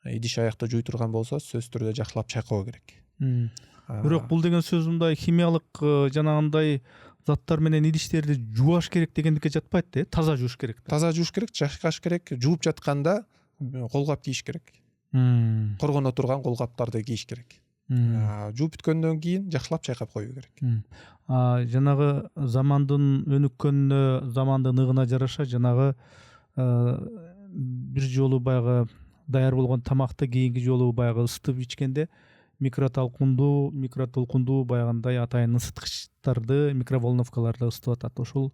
идиш аякты жуй турган болсо, сөзсүз түрдө жакшылап чайкоо керек. Бирок бул деген сөз мындай химиялык жанагындай заттар менен идиштерди жууаш керек дегендикке жатпайт да, таза жууш керек. Таза жууш керек, жакшыкаш керек, жууп жатканда колгап кийиш керек. Коргоно турган колгаптарды кийиш керек. Жууп бүткөндөн кийин жакшылап чайкап коюу керек. Жанагы замандын өнүккөнүнө, замандын ыгына жараша жанагы бир жолу баягы даяр болгон тамакты кийинки жолу баягы ысытып ичкенде микротолкундуу баягындай атайын ысыткычтарды, микроволновкаларды ысытып атат. Ошол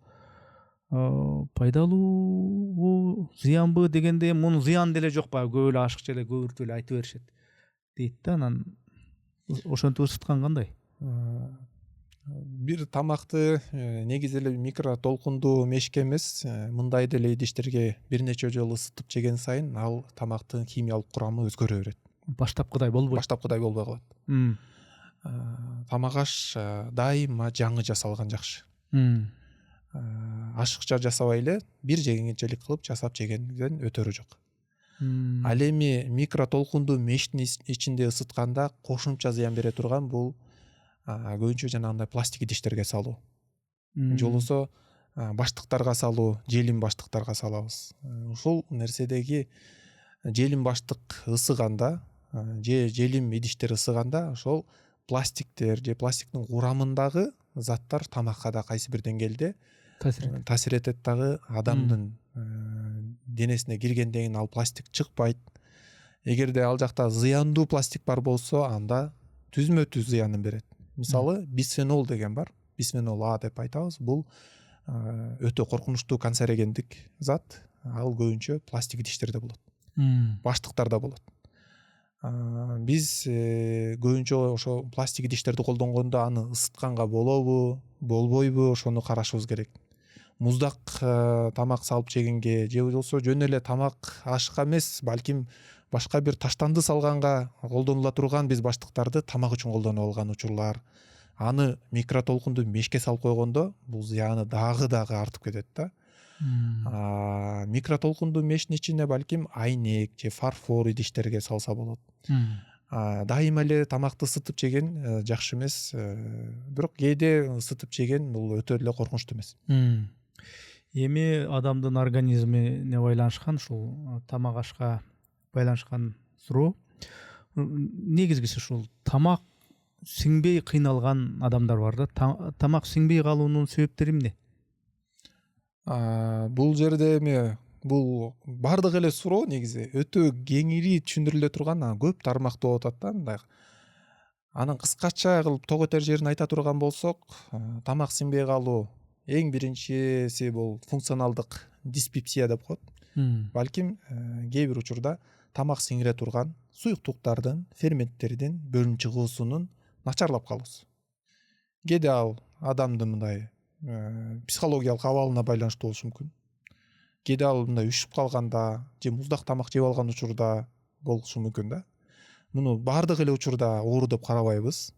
пайдалуубу, зыянбы дегенде мунун зыян деле жок, баягы көп эле ашыкча эле көбүртүп эле айтып беришет дейт да. Анан ошентип ысыткан кандай? бир тамакты негизи эле микро толкундуу мешке эмес, мындай деле идиштерге бир нече жолу ысытып жеген сайын ал тамактын химиялык курамы өзгөрө берет. Баштапкыдай болбойт. Баштапкыдай болбой калат. Тамак аш дайыма жаңы жасалган жакшы. Ашыкча жасабай эле бир жегенчелик кылып жасап жегенден өтөрү жок. Ал эми микро толкундуу мештин ичинде ысытканда кошумча зыян бере турган бул көбүнчө жанагындай пластик идиштерге салуу. Же болбосо баштыктарга салуу, желим баштыктарга салабыз. Ушул нерседеги желим баштык ысыганда же желим идиштер ысыганда ошол пластиктер же пластиктин курамындагы заттар тамакка да кайсы бир деңгээлде таасир этет дагы. Адамдын денесине киргенден кийин ал пластик чыкпайт. Эгерде ал жакта зыяндуу пластик бар болсо анда түзмө түз зыянын берет. Мисалы бисфенол деген бар. Бисфенол А деп айтабыз. Бул өтө коркунучтуу канцерогендик зат. Ал көбүнчө пластик идиштерде болот. Баштыктарда болот. Биз көбүнчө ошо пластик идиштерди колдонгондо аны ысытканга болобу, болбойбу ошону карашыбыз керек. Муздак тамак салып жегенге же болбосо жөн эле тамак ашка эмес, балким башка бир таштанды салганга колдонула турган биз баштыктарды тамак үчүн колдонуп алган учурлар. Аны микро толкундуу мешке салып койгондо бул зыяны дагы артып кетет да. Микро толкундуу мештин ичине балким айнек же фарфор идиштерге салса болот. Дайыма эле тамакты ысытып жеген жакшы эмес, бирок кээде ысытып жеген бул өтө эле коркунучтуу эмес. Эми адамдын организмине байланышкан ушул тамак ашка байланышкан суроо. Негизгиси ушул тамак сиңбей кыйналган адамдар бар да. Тамак сиңбей калуунун себептери эмне? Бул жерде эми бул бардык эле суроо негизи өтө кеңири түшүндүрүлө турган көп тармактуу болуп атат да. Мындай анын кыскача кылып тоготер жерин айта турган болсок, тамак сиңбей калуу эң биринчиси бул функционалдык диспепсия деп коет. Балким кээ бир учурда тамак сиңире турган суюктуктардын, ферменттердин бөлүнүп чыгуусунун начарлап калуусу. Кээде ал адамдын мындай психологиялык абалына байланыштуу болушу мүмкүн. Кээде ал мындай үшүп калганда же муздак тамак жеп алган учурда болушу мүмкүн да. Муну бардык эле учурда оору деп карабайбыз.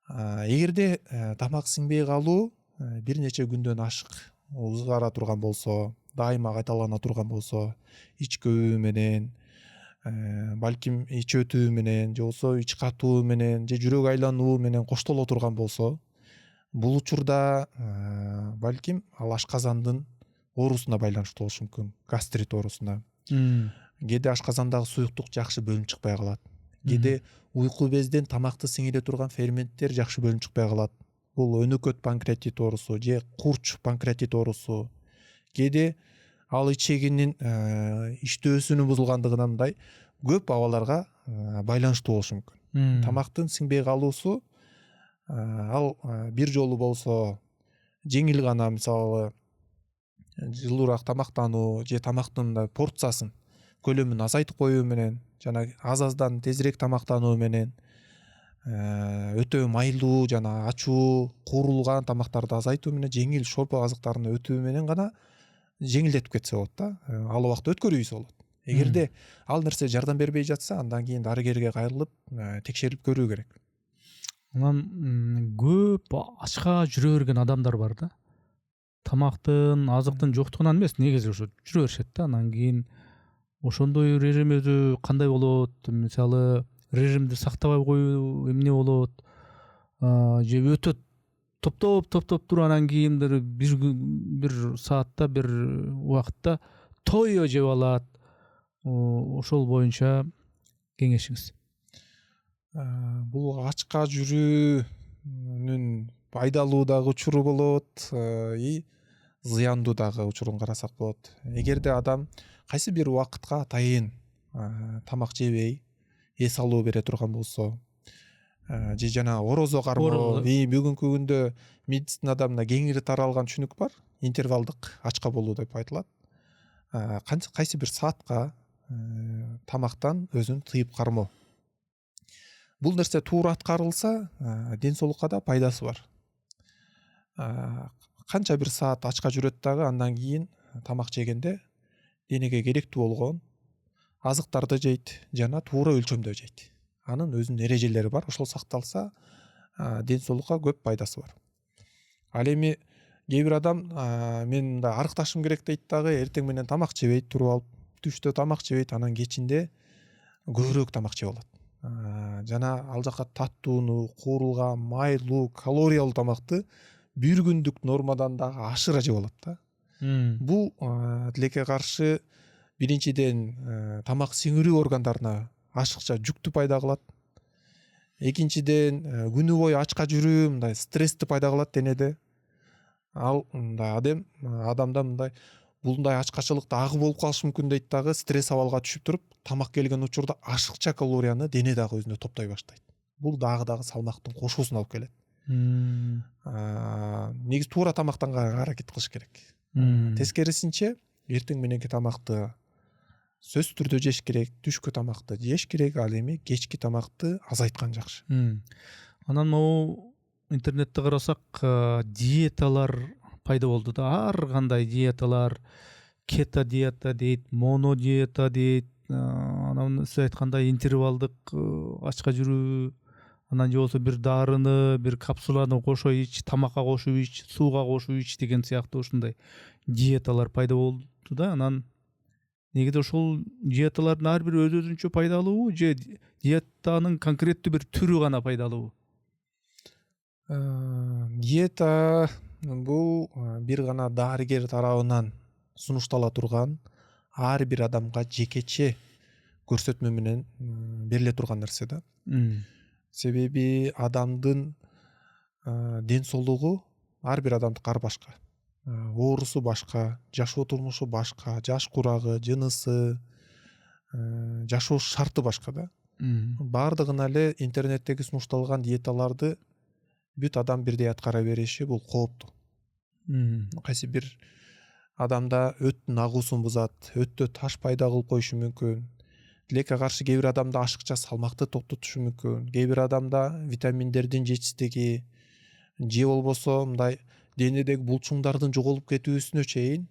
Эгерде тамак сиңбей калуу бир нече күндөн ашык узгара турган болсо, дайыма кайталана турган болсо, ич көбүү менен, балким ич өтүү менен, же болбосо ич катуу менен, же жүрөк айлануу менен коштоло турган болсо, бул учурда балким ал ашказандын оорусуна байланыштуу болушу мүмкүн, гастрит оорусуна. Кээде ашказандагы суюктук жакшы бөлүнүп чыкпай калат. Кээде уйку безден тамакты сиңире турган ферменттер жакшы бөлүнүп чыкпай калат. Бул өнөкөт панкреатит оорусу же курч панкреатит оорусу. Кээде ал ичегинин иштөөсүнүн бузулгандыгынан мындай көп абалдарга байланыштуу болушу мүмкүн. Тамактын сиңбей калуусу ал бир жолу болсо жеңил гана, мисалы жылуураак тамактануу же тамактын порциясын, көлөмүн азайтып коюу менен, жана аз-аздан тезирээк тамактануу менен, өтө майлуу жана ачуу, куурулган тамактарды азайтуу менен, жеңил шорпо азыктарына өтүү менен гана жеңилдетип кетсе болот да. Ал убакта өткөрүүбүз болот. Эгерде ал нерсе жардам бербей жатса, андан кийин дарыгерге кайрылып, текшерип көрүү керек. Анан көп ачка жүрө берген адамдар бар да. Тамактын, азыктын жоктугунан эмес, негизи ошо жүрө беришет да. Анан кийин ошондой режим өзү кандай болот? Мисалы, режимди сактабай коюу эмне болот? Же өтө топтоп туруп анан кийин бир саатта, бир убакытта тойо жеп алат. Ошол боюнча кеңешиңиз. Бул ачка жүрүүнүн пайдалуу дагы учуру болот, зыяндуу дагы учурун карасак болот. Эгерде адам кайсы бир убакытка атайын тамак жебей эс алуу бере турган болсо, же жана орозо кармоо, бүгүнкү күндө медицинада мына кеңири таралган түшүнүк бар, интервалдык ачка болуу деп айтылат. Кайсы бир саатка тамактан өзүн тыйып кармоо. Бул нерсе туура аткарылса, ден соолукка да пайдасы бар. канча бир саат ачка жүрөт дагы, андан кийин тамак жегенде денеге керектүү болгон азыктарды жейт жана туура өлчөмдө жейт. Анын өзүнүн эрежелери бар. Ошол сакталса ден соолукка көп пайдасы бар. Ал эми кээ бир адам мен мындай арыкташым керек дейт дагы, эртең менен тамак жебейт, туруп алып, түштө тамак жебейт, анан кечинде көбүрөөк тамак жеп алат. Жана ал жака таттууну, куурулган, майлуу, калориялуу тамакты бир күндүк нормадан дагы ашыра жеп алат да. Бул тилекке каршы биринчиден тамак сиңирүү органдарына ашыкча жүктү пайда кылат. Экинчиден күнү бою ачка жүрүү мындай стрессти пайда кылат денеде. Ал мындай адамда мындай булундай ачкачылыкта агы болуп калышы мүмкүн дейт дагы, стресс абалга түшүп туруп, тамак келген учурда ашыкча калорияны дене дагы өзүнө топтой баштайт. Бул дагы салмактын кошуусун алып келет. Негизи туура тамактанганга аракет кылыш керек. Тескерисинче эртең мененки тамакты сөзсүз түрдө жеш керек, түшкү тамакты жеш керек, ал эми кечки тамакты азайткан жакшы. Анан могу интернетте карасак диеталар пайда болду да. Ар кандай диеталар, кето диета дейт, моно диета дейт, анан сиз айткандай интервалдык ачка жүрүү, анан же болбосо бир дарыны, бир капсуланы кошо ич, тамакка кошуп ич, сууга кошуп ич деген сыяктуу ушундай диеталар пайда болду да. Анан негизи ошол диеталардын ар бири өзүнчө пайдалуубу же диетанын конкреттүү бир түрү гана пайдалуубу? Диета бул бир гана дарыгер тарабынан сунуштала турган, ар бир адамга жекече көрсөтмө менен бериле турган нерсе да. Себеби адамдын ден соолугу ар бир адамдыкы ар башка. Оорусу башка, жашоо турмушу башка, жаш курагы, жынысы, жашоо шарты башка да. Бардыгына эле интернеттеги сунушталган диеталарды бүт адам бирдей аткара бериши бул кооптуу. Кайсы бир адамда өттүн агуусун бузат, өттө таш пайда кылып коюшу мүмкүн. Тилекке каршы кээ бир адамда ашыкча салмакты токтотушу мүмкүн. Кээ бир адамда витаминдердин жетишсиздиги же болбосо мындай денедеги булчуңдардын жоголуп кетүүсүнө чейин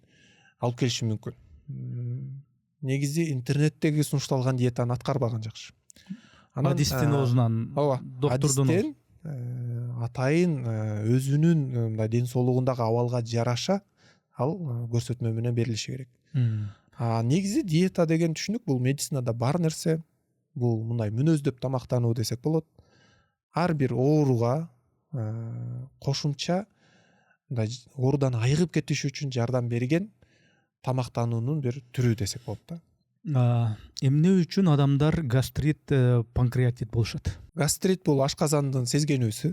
алып келиши мүмкүн. Негизи интернеттеги сунушталган диетаны аткарбаган жакшы. Адистин оозунан, доктордун адистен атайын өзүнүн мындай ден соолугундагы абалга жараша ал көрсөтмө менен берилиши керек. Негизи диета деген түшүнүк бул медицинада бар нерсе. Бул мындай мүнөздөп тамактануу десек болот. Ар бир ооруга кошумча мындай оорудан айыгып кетиш үчүн жардам берген тамактануунун бир түрү десек болот да. Эмне үчүн адамдар гастрит, панкреатит болушат? Гастрит бул ашказандын сезгенүүсү.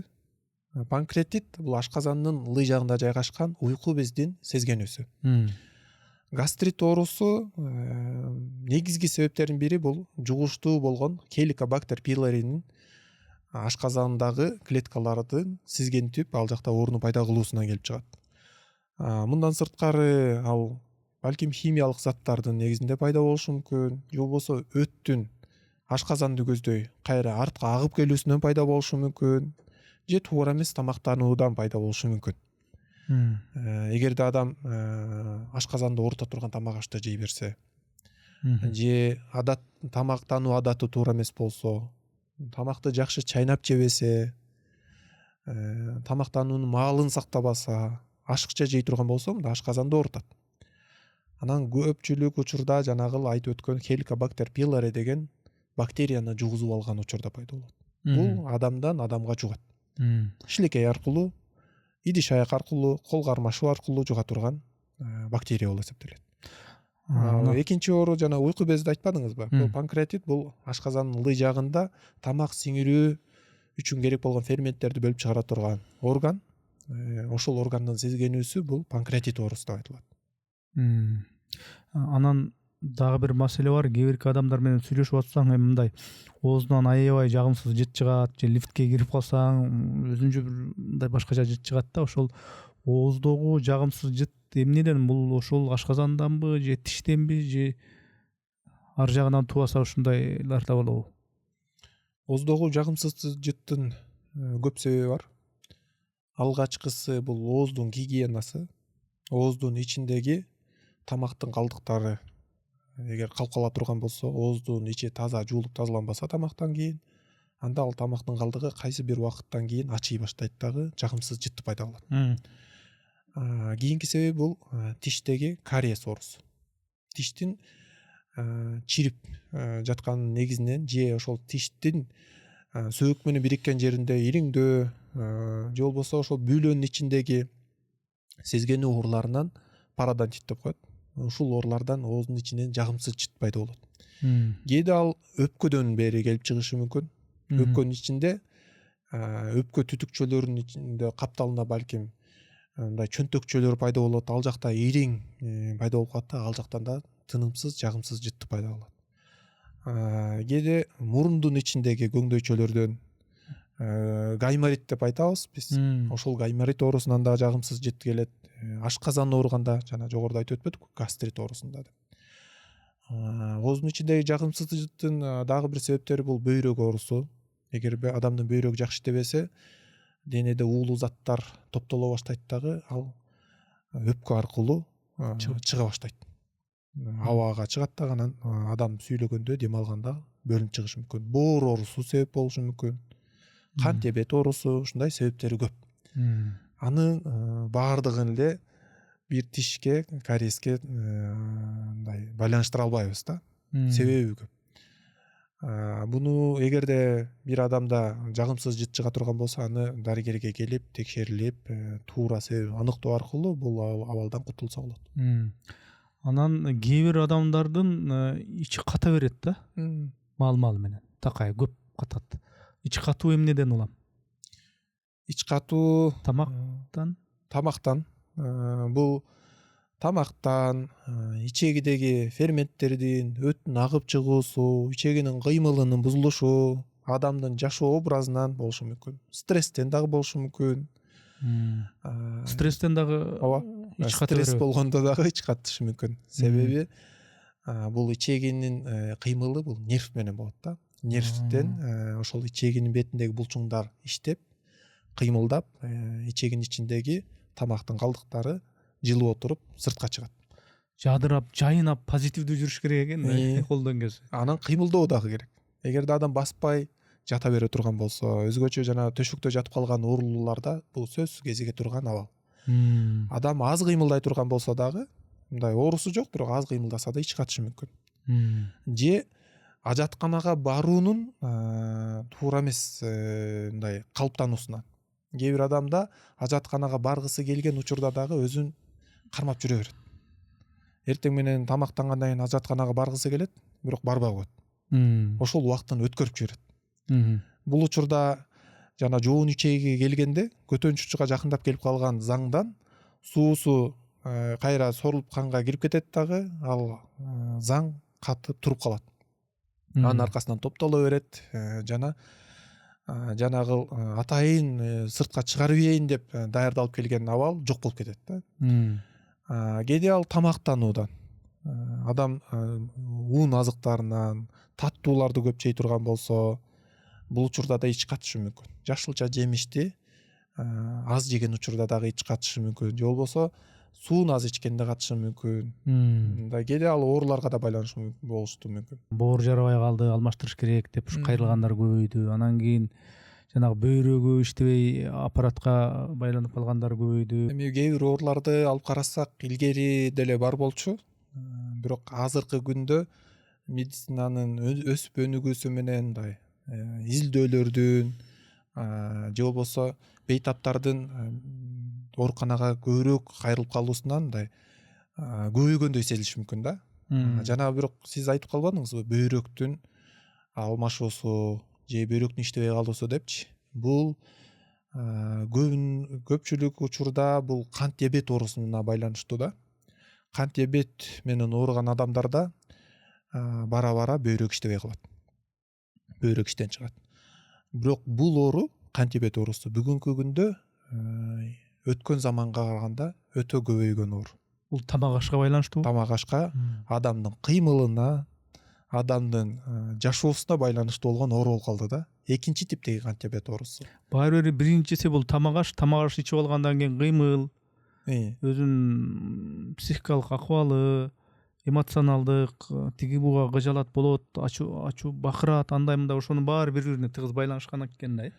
Панкреатит бул ашказандын ылый жагында жайгашкан уйку бездин сезгенүүсү. Гастрит оорусу негизги себептердин бири бул жугуштуу болгон Helicobacter pylori'нин ашказандагы клеткалардын сезгентип ал жакта ооруну пайда кылуусунан келип чыгат. Мындан сырткары ал балким химиялык заттардын негизинде пайда болушу мүмкүн, же болбосо өттүн ашказанды көздөй кайра артка агып келүүсүнөн пайда болушу мүмкүн, же туура эмес тамактануудан пайда болушу мүмкүн. Эгерде адам ашказанды оорута турган тамак ашты жей берсе, же тамактануу адаты туура эмес болсо, тамакты жакшы чайнап жебесе, тамактануунун маалын сактабаса, ашыкча жей турган болсо, мында ашказанды оорутат. Анан көпчүлүк учурда жанагыл айтып өткөн Helicobacter pylori деген бактерияны жугузуп алган учурда пайда болот. Бул адамдан адамга жугат. Шилекей аркылуу, идиш аяк аркылуу, кол кармашуу аркылуу жуга турган бактерия болуп эсептелет. Экинчи оору жана уйку безди айтпадыңызбы? Бул панкреатит бул ашказандын ылый жагында тамак сиңирүү үчүн керек болгон ферменттерди бөлүп чыгара турган орган. Ошол органдын сезгенүүсү бул панкреатит оорусу деп айтылат. Анан дагы бир маселе бар. Кээ бир адамдар менен сүйлөшүп атсаң, мындай оозунан аябай жагымсыз жыт чыгат, же лифтке кирип калсаң, өзүнчө мындай башкача жыт чыгат да. Ошол ооздогу жагымсыз жыт эмнеден? Бул ошол ашказанданбы, же тиштенби, же ар жагынан тубаса ушундайлар да болобу? Ооздогу жагымсыз жыттын көп себеби бар. алгачкысы бул ооздун гигиенасы, ооздун ичиндеги тамактын калдыктары эгер калкала турган болсо, ооздун ичи таза жуулуп тазаланбаса тамактан кийин, анда ал тамактын калдыгы кайсы бир убакыттан кийин ачый баштайт дагы, жагымсыз жыт пайда болот. Кийинки себеби бул тиштеги кариес оорусу. Тиштин чирип жаткан негизинен же ошол тиштин сөөк менен бириккен жеринде ириңдөө же болбосо ошол бүлөнүн ичиндеги сезгенүү ооруларынан пародонтит деп коет. Ушул оорулардан ооздун ичинен жагымсыз жыт пайда болот. Кээде ал өпкөдөн бери келип чыгышы мүмкүн. Өпкөнүн ичинде өпкө түтүкчөлөрүнүн ичинде капталында балким мындай чөнтөкчөлөр пайда болот. Ал жакта ириң пайда болуп калат да, ал жактан да тынымсыз жагымсыз жыт пайда болот. Кээде мурундун ичиндеги көңдөйчөлөрдөн гайморит деп айтабыз биз. Ошол гайморит оорусунан да жагымсыз жыт келет. Ашказан ооруганда, жана жогоруда айтып өтпөдүк, гастрит оорусунда да. Ооздун ичиндеги жагымсыз жыттын дагы бир себептери бул бөйрөк оорусу. Эгер адамдын бөйрөгү жакшы иштебесе, денеде уулуу заттар топтоло баштайт дагы, ал өпкө аркылуу чыга баштайт. Абага чыгат дагы, анан адам сүйлөгөндө, дем алганда бөлүнүп чыгышы мүмкүн. Боор оорусу себеп болушу мүмкүн. Кант диабет оорусу, ушундай себептери көп. Анын баардыгын эле бир тишке, кариеске мындай байланыштыра албайбыз да. Себеби көп. Буну эгерде бир адамда жагымсыз жыт чыга турган болсо, аны дарыгерге келип, текшерилип, туура себебин аныктоо аркылуу бул абалдан кутулса болот. Анан кээ бир адамдардын ичи ката берет да. Мал менен. Такай көп катат. Ичи катуу эмнеден улам? Ич катуу тамактан. Бул тамактан, ичегидеги ферменттердин өттүн агып чыгуусу, ичегинин кыймылынын бузулушу, адамдын жашоо образынан болушу мүмкүн. Стресстен дагы болушу мүмкүн. Стресстен дагы ич ката берет. Стресс болгондо дагы ич катышы мүмкүн. Себеби бул ичегинин кыймылы бул нерв менен болот да. Нервтен ошол ичегинин бетиндеги булчуңдар иштеп, кыймылдап, ичегинин ичиндеги тамактын калдыктары жылып отуруп сыртка чыгат. Жадырап, жайынап, позитивдүү жүрүш керек экен, колдон келсе. Анан кыймылдоо дагы керек. Эгерде адам баспай жата бере турган болсо, өзгөчө жана төшөктө жатып калган оорулууларда бул сөзсүз кезиге турган абал. Адам аз кыймылдай турган болсо дагы, мындай оорусу жок, бирок аз кыймылдаса да ич катышы мүмкүн. Же ажатканага баруунун туура эмес мындай калыптануусунан. Кээ бир адамда ажатканага баргысы келген учурда дагы өзүн кармап жүрө берет. Эртең менен тамактангандан кийин ажатканага баргысы келет, бирок барбай коет. Ошол убактын өткөрүп жиберет. Бул учурда жана жоон ичеги келгенде, көтөнчү учурга жакындап келип калган заңдан суусу кайра сорулуп канга кирип кетет дагы, ал заң катып туруп калат. Анын аркасынан топтоло берет, жана жанагы атайын сыртка чыгарып ийин деп даярдалып келген абал жок болуп кетет да. Кээде ал тамактануудан, адам уун азыктарынан, таттууларды көп жей турган болсо, бул учурда да ич катышы мүмкүн. Жашылча жемишти аз жеген учурда дагы ич катышы мүмкүн. Же болбосо суун аз ичкенде катышы мүмкүн. Мындай кээде ал ооруларга да байланышы болушу мүмкүн. Боор жарабай калды, алмаштырыш керек деп кайрылгандар көбөйдү. Анан кийин жанагы бөйрөгү иштебей аппаратка байланып калгандар көбөйдү. Эми кээ бир ооруларды алып карасак, илгери деле бар болчу. Бирок азыркы күндө медицинанын өсүп өнүгүүсү менен мындай изилдөөлөрдүн же болбосо бейтаптардын ооруканага көбүрөөк кайрылып калуусунан мындай көбөйгөндөй сезилиши мүмкүн да. Жана бирок сиз айтып калбадыңызбы, бөйрөктүн алмашуусу же бөйрөктүн иштебей калуусу депчи. Бул көпчүлүк учурда бул кант диабет оорусуна байланыштуу да. Кант диабет менен ооруган адамдарда бара-бара бөйрөк иштебей калат. Бөйрөк иштен чыгат. Бирок бул оору, кант диабет оорусу бүгүнкү күндө өткөн заманга караганда өтө көбөйгөн оору. Бул тамак ашка байланыштуу? Тамак ашка, адамдын кыймылына, адамдын жашоосуна байланыштуу болгон оору болуп калды да. Экинчи типтеги кант диабет оорусу. Баары бир биринчиси бул тамак аш ичип алгандан кийин кыймыл, өзүнүн психикалык акыбалы, эмоционалдык, тиги буга кыжалат болот, ачуу бакырат, андай мындай ошонун баары бири-бирине тыгыз байланышкан экен да.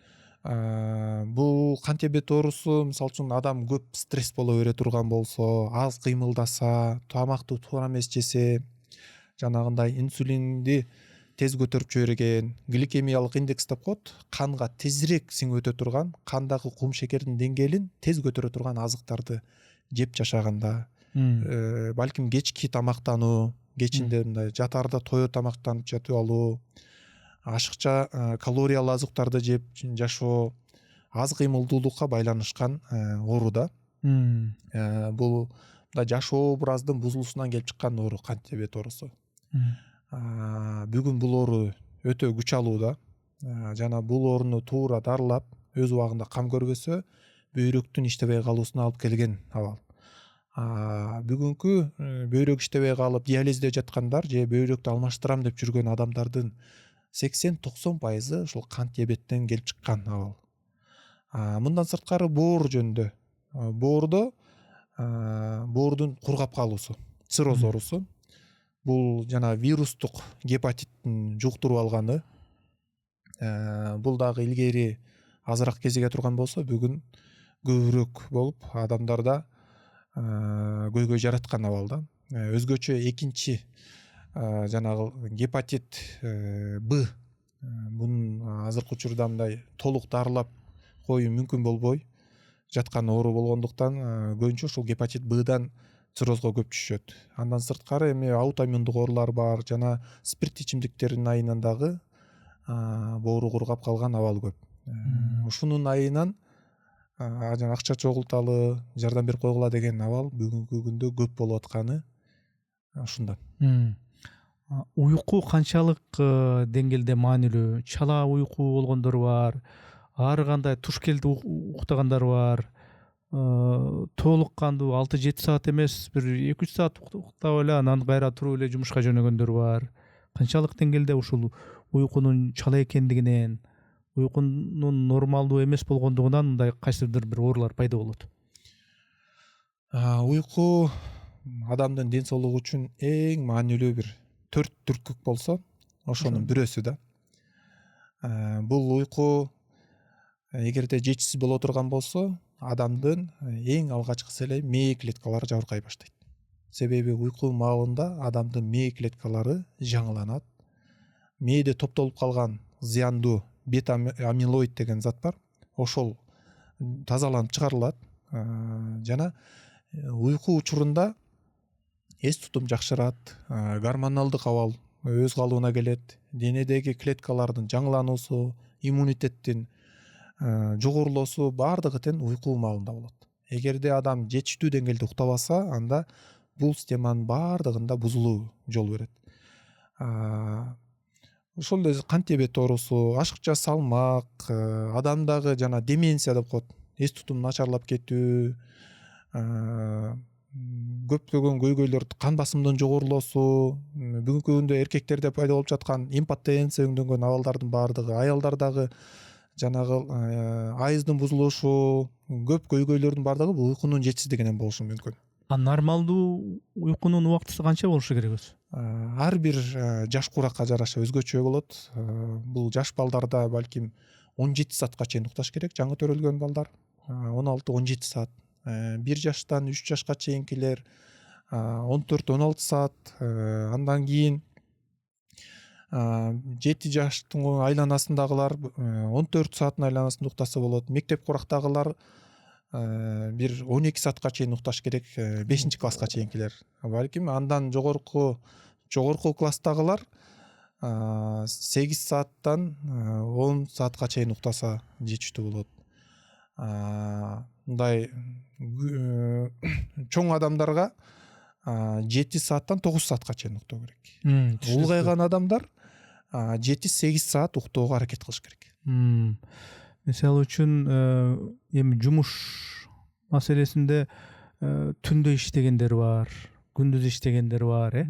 Бул кант диабет оорусу мисалы үчүн адам көп стресс боло бере турган болсо, аз кыймылдаса, тамакты туура эмес жесе, жанагындай инсулинди тез көтөрүп жиберген, гликемиялык индекс деп коет, канга тезирээк сиңип өтө турган, кандагы кум шекердин деңгээлин тез көтөрө турган азыктарды жеп жашаганда, балким кечки тамактануу, кечинде мындай жатаарда тое тамактанып жатып алуу, ашыкча калориялуу азыктарды жеп жашоо, аз кыймылдуулукка байланышкан оору да. Бул мындай жашоо образдын бузулуусунан келип чыккан оору кант диабет оорусу. Бүгүн бул оору өтө күч алуу да. Жана бул ооруну туура дарылап, өз убагында кам көрбөсө, бөйрөктүн иштебей калуусуна алып келген абал. Бүгүнкү бөйрөк иштебей калып диализде жаткандар же бөйрөктү алмаштырам деп жүргөн адамдардын 80-90% ушул кант диабеттен келип чыккан абал. Мындан сырткары боор жөнүндө. Боордун кургап калуусу, цирроз оорусу. Бул жана вирустук гепатиттин жуктуруп алганы. Бул дагы илгери азыраак кезиге турган болсо, бүгүн көбүрөөк болуп, адамдарда көйгөй жараткан абал да. Өзгөчө экинчи жанагы гепатит Б, бунун азыркы учурда мындай толук дарылап коюу мүмкүн болбой жаткан оору болгондуктан көбүнчө ушул гепатит Б'дан циррозго көп түшөт. Андан сырткары эми аутоиммундук оорулар бар, жана спирт ичимдиктердин айынан дагы боору кургап калган абал көп. Ушунун айынан жана акча чогулталы, жардам берип койгула деген абал бүгүнкү күндө көп болуп атканы ушундан. Уйку канчалык деңгээлде маанилүү? Чала уйку болгондор бар, ар кандай туш келди уктагандар бар. Толук кандуу 6-7 саат эмес, бир 2-3 саат уктап эле анан кайра туруп эле жумушка жөнөгөндөр бар. Канчалык деңгээлде ушул уйкунун чала экендигинен, уйкунун нормалдуу эмес болгондугунан мындай кайсыдыр бир оорулар пайда болот? Уйку адамдын ден соолугу үчүн эң маанилүү бир 4 түрткүк болсо, ошонун бирөөсү да. Бул уйку эгерде жетишсиз боло турган болсо, адамдын эң алгачкысы эле мээ клеткалары жабыркай баштайт. Себеби уйку маалында адамдын мээ клеткалары жаңыланат. Мээде топтолуп калган зыяндуу бета-амилоид деген зат бар. Ошол тазаланып чыгарылат. Жана уйку учурунда эс тутум жакшырат, гормоналдык абал өз калыбына келет, денедеги клеткалардын жаңылануусу, иммунитеттин жогорулоосу баардыгы тең уйку маалында болот. Эгерде адам жетиштүү деңгээлде уктабаса, анда бул системанын баардыгында бузулуу жол берет. Ошол эле кант диабет оорусу, ашыкча салмак, адамдагы жана деменция деп коет, эс тутум начарлап кетүү, көптөгөн көйгөйлөр, кан басымдын жогорулоосу, бүгүнкү күндө эркектерде пайда болуп жаткан импотенция өңдөнгөн абалдардын баардыгы, аялдардагы жанагы айыздын бузулушу, көп көйгөйлөрдүн баардыгы бул уйкунун жетишсиздигинен болушу мүмкүн. Нормалдуу уйкунун убактысы канча болушу керек өзү? Ар бир жаш куракка жараша өзгөчө болот. Бул жаш балдарда балким 17 саатка чейин укташ керек, жаңы төрөлгөн балдар 16-17 саат. 1 жаштан 3 жашка чейинкилер 14-16 саат, андан кийин 7 жаштын айланасындагылар 14 сааттын айланасында уктаса болот. Мектеп курактагылар бир 12 саатка чейин укташ керек, 5 класска чейинкилер. Балким андан жогорку класстагылар 8 сааттан 10 саатка чейин уктаса жетиштүү болот. Мындай чоң адамдарга 7 сааттан 9 саатка чейин уктоо керек. Улгайган адамдар 7-8 саат уктоого аракет кылыш керек. Мисалы үчүн эми жумуш маселесинде түндө иштегендер бар, күндүз иштегендер бар,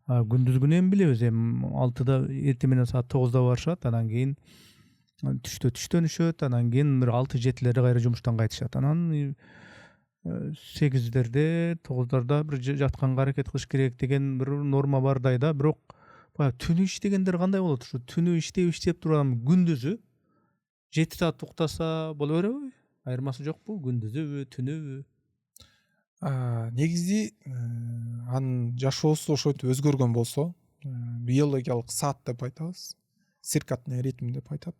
күндүзгүнү эми билебиз, эми 6-да эртең менен саат 9-да барышат, анан кийин түштөн үшөт, анан кийин бир 6-7лерде кайра жумуштан кайтышат. Анан 8-дерде 9-дарда бир жатканга аракет кылыш керек деген бир норма бардай да. Бирок баягы түнү иштегендер кандай болот? Ушу түнү иштеп турган күндүзү 7 саат уктаса боло береби? Айырмасы жокпу? Күндүзүбү, түнүбү? Негизи анын жашоосу ошентип өзгөргөн болсо, биологиялык саат деп айтабыз, циркадный ритм деп айтат.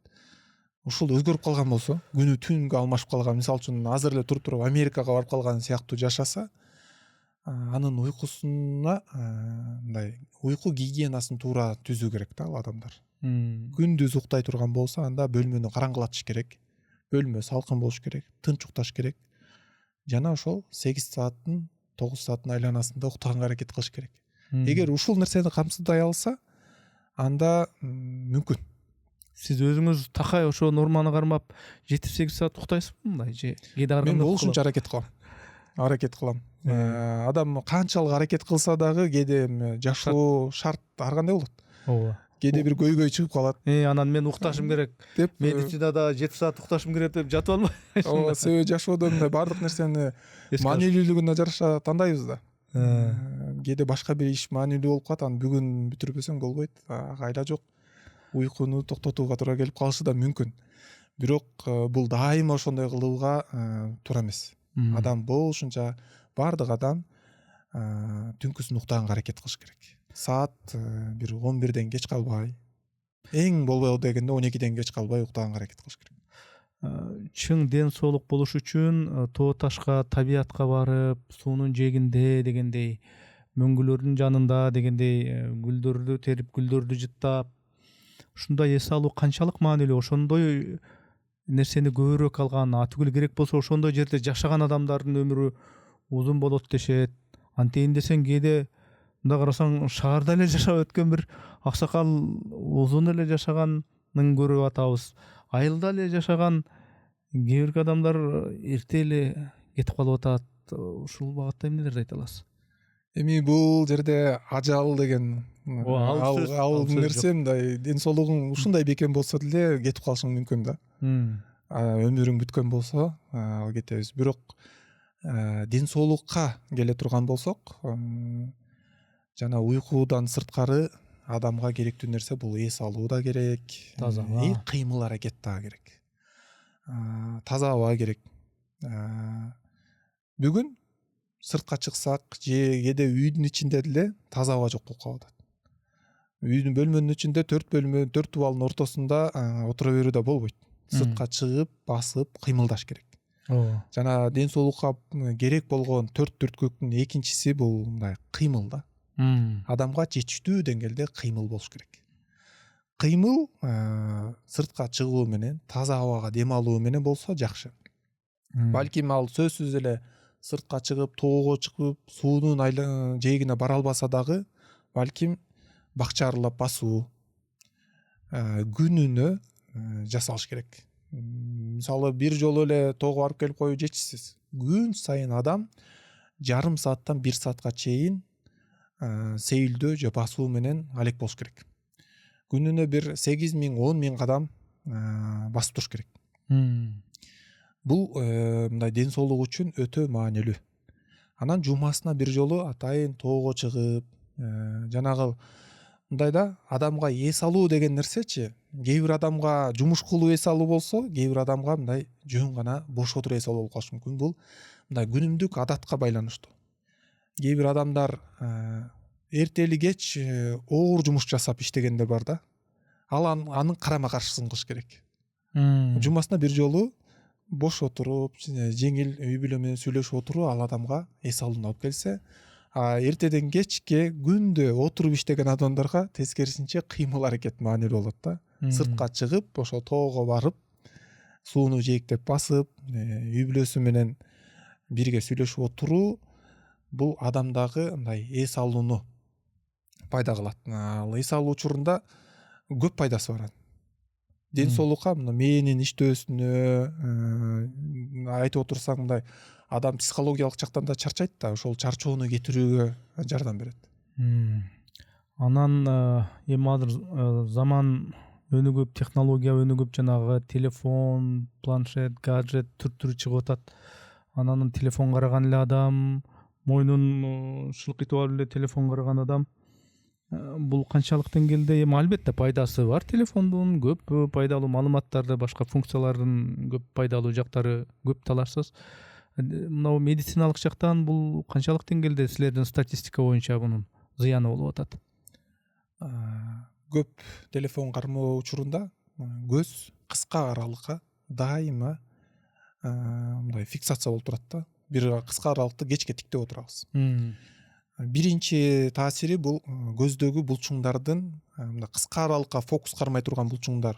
Ушул өзгөрүп калган болсо, күнү түнгө алмашып калган, мисалы үчүн азыр эле туруп Америкага барып калган сыяктуу жашаса, анын уйкусуна мындай уйку гигиенасын туура түзүү керек да ал адамдар. Күндүз уктай турган болсо, анда бөлмөнү караңгылатыш керек, бөлмө салкын болуш керек, тынч укташ керек. Жана ошол 8 сааттын 9 сааттын айланасында уктаганга аракет кылыш керек. Эгер ушул нерсени камсыздай алса, анда мүмкүн. Сиз өзүңүз такай ошо норманы кармап 7-8 саат уктайсызбы мындай же? Мен болушунча аракет кылам. Адам канчалык аракет кылса дагы кээде жашоо шарт ар кандай болот. Ооба. Кээде бир көйгөй чыгып калат. Анан мен укташым керек деп, медицинада 7 саат укташым керек деп жатып албайсың. Ооба, себеби жашоодо мындай бардык нерсени маанилүүлүгүнө жараша тандайбыз да. Кээде башка бир иш маанилүү болуп калат, аны бүгүн бүтүрбөсөң болбойт. Кайда жок. Уйкуну токтотууга туура келип калышы да мүмкүн. Бирок бул дайыма ошондой кылууга туура эмес. Адам болушунча, бардык адам түнкүсүн уктаганга аракет кылыш керек. Саат бир 11ден кеч калбай, эң болбой дегенде 12ден кеч калбай уктаганга аракет кылыш керек. Чың ден соолук болуш үчүн тоо ташка, табиятка барып, суунун жээгинде дегендей, мөңгүлөрдүн жанында дегендей, гүлдөрдү терип, гүлдөрдү жыттап, ушундай эс алуу канчалык маанилүү? Ошондой нерсени көбүрөөк алган, атүгүл керек болсо ошондой жерде жашаган адамдардын өмүрү узун болот дешет. Антейин десең кээде мында карасаң шаарда эле жашап өткөн бир аксакал узун эле жашаганын көрүп атабыз. Айылда эле жашаган кээ бир адамдар эрте эле кетип калып атат. Ушул багытта эмнелерди айта аласыз? Эми бул жерде ажал деген ал нерсе мындай ден соолугуң ушундай бекем болсо деле кетип калышың мүмкүн да. Өмүрүң бүткөн болсо ал кетебиз. Бирок ден соолукка келе турган болсок, жана уйкудан сырткары адамга керектүү нерсе бул эс алуу да керек, таза кыймыл аракет да керек, таза аба керек. Бүгүн сыртка чыксак же кээде үйдүн ичинде деле таза аба жок болуп калып атат. Үйдүн бөлмөнүн ичинде 4 бөлмө, 4 тубалдын ортосунда отура берүү да болбойт. Сыртка чыгып, басып, кыймылдаш керек. Жана ден соолукка керек болгон 4 түрткүлүктүн экинчиси бул мындай кыймыл да. Адамга жетиштүү деңгээлде кыймыл болуш керек. Кыймыл сыртка чыгуу менен, таза абага дем алуу менен болсо жакшы. Балким ал сөзсүз эле сыртка чыгып, тоого чыгып, суунун жээгине бара албаса дагы, балким бакча аралап басуу күнүнө жасалыш керек. Мисалы бир жолу эле тоого барып келип коюу жетишсиз. Күн сайын адам жарым сааттан 1 саатка чейин сейилдөө же басуу менен алек болуш керек. Күнүнө бир 8000, 10000 кадам басып туруш керек. Бул мындай ден соолук үчүн өтө маанилүү. Анан жумасына бир жолу атайын тоого чыгып, жанагы мындай да адамга эс алуу деген нерсечи, кээ бир адамга жумушкулуу эс алуу болсо, кээ бир адамга мындай жөн гана бош отуруп эс алуу болуп калышы мүмкүн. Бул мындай күнүмдүк адатка байланыштуу. Кээ бир адамдар эртели кеч оор жумуш жасап иштегендер бар да. Ал анын карама каршысын кылыш керек. Жумасына бир жолу бош отуруп, жеңил үй бүлө менен сүйлөшүп отуруу ал адамга эс алууну алып келсе, эртеден кечке күндө отуруп иштеген адамдарга тескерисинче кыймыл аракет маанилүү болот да. Сыртка чыгып, ошо тоого барып, сууну жээктеп басып, үй бүлөсү менен бирге сүйлөшүп отуруу бул адамдагы мындай эс алууну пайда кылат. Ал эс алуу учурунда көп пайдасы бар. Ден соолукка, мээнин иштөөсүнө айтып отурсаң, мындай адам психологиялык жактан да чарчайт да, ошол чарчоону кетирүүгө жардам берет. Анан эми азыр заман өнүгүп, технология өнүгүп, жанагы телефон, планшет, гаджет түр чыгып атат. Анан телефон караган эле адам, мойнун шылкыйтып алып эле телефон караган адам. Бул канчалык деңгээлде? Эми албетте пайдасы бар телефондун, көп пайдалуу маалыматтарды, башка функциялардын көп пайдалуу жактары көп талашсыз. Мынау медициналык жактан бул канчалык деңгээлде силердин статистика боюнча мунун зыяны болуп атат? Көп телефон кармоо учурунда көз кыска аралыкка дайыма мындай фиксация болуп турат да. Бир кыска аралыкты кечке тиктеп отурабыз. Биринчи таасири бул көздөгү булчуңдардын мындай кыска аралыкка фокус кармай турган булчуңдар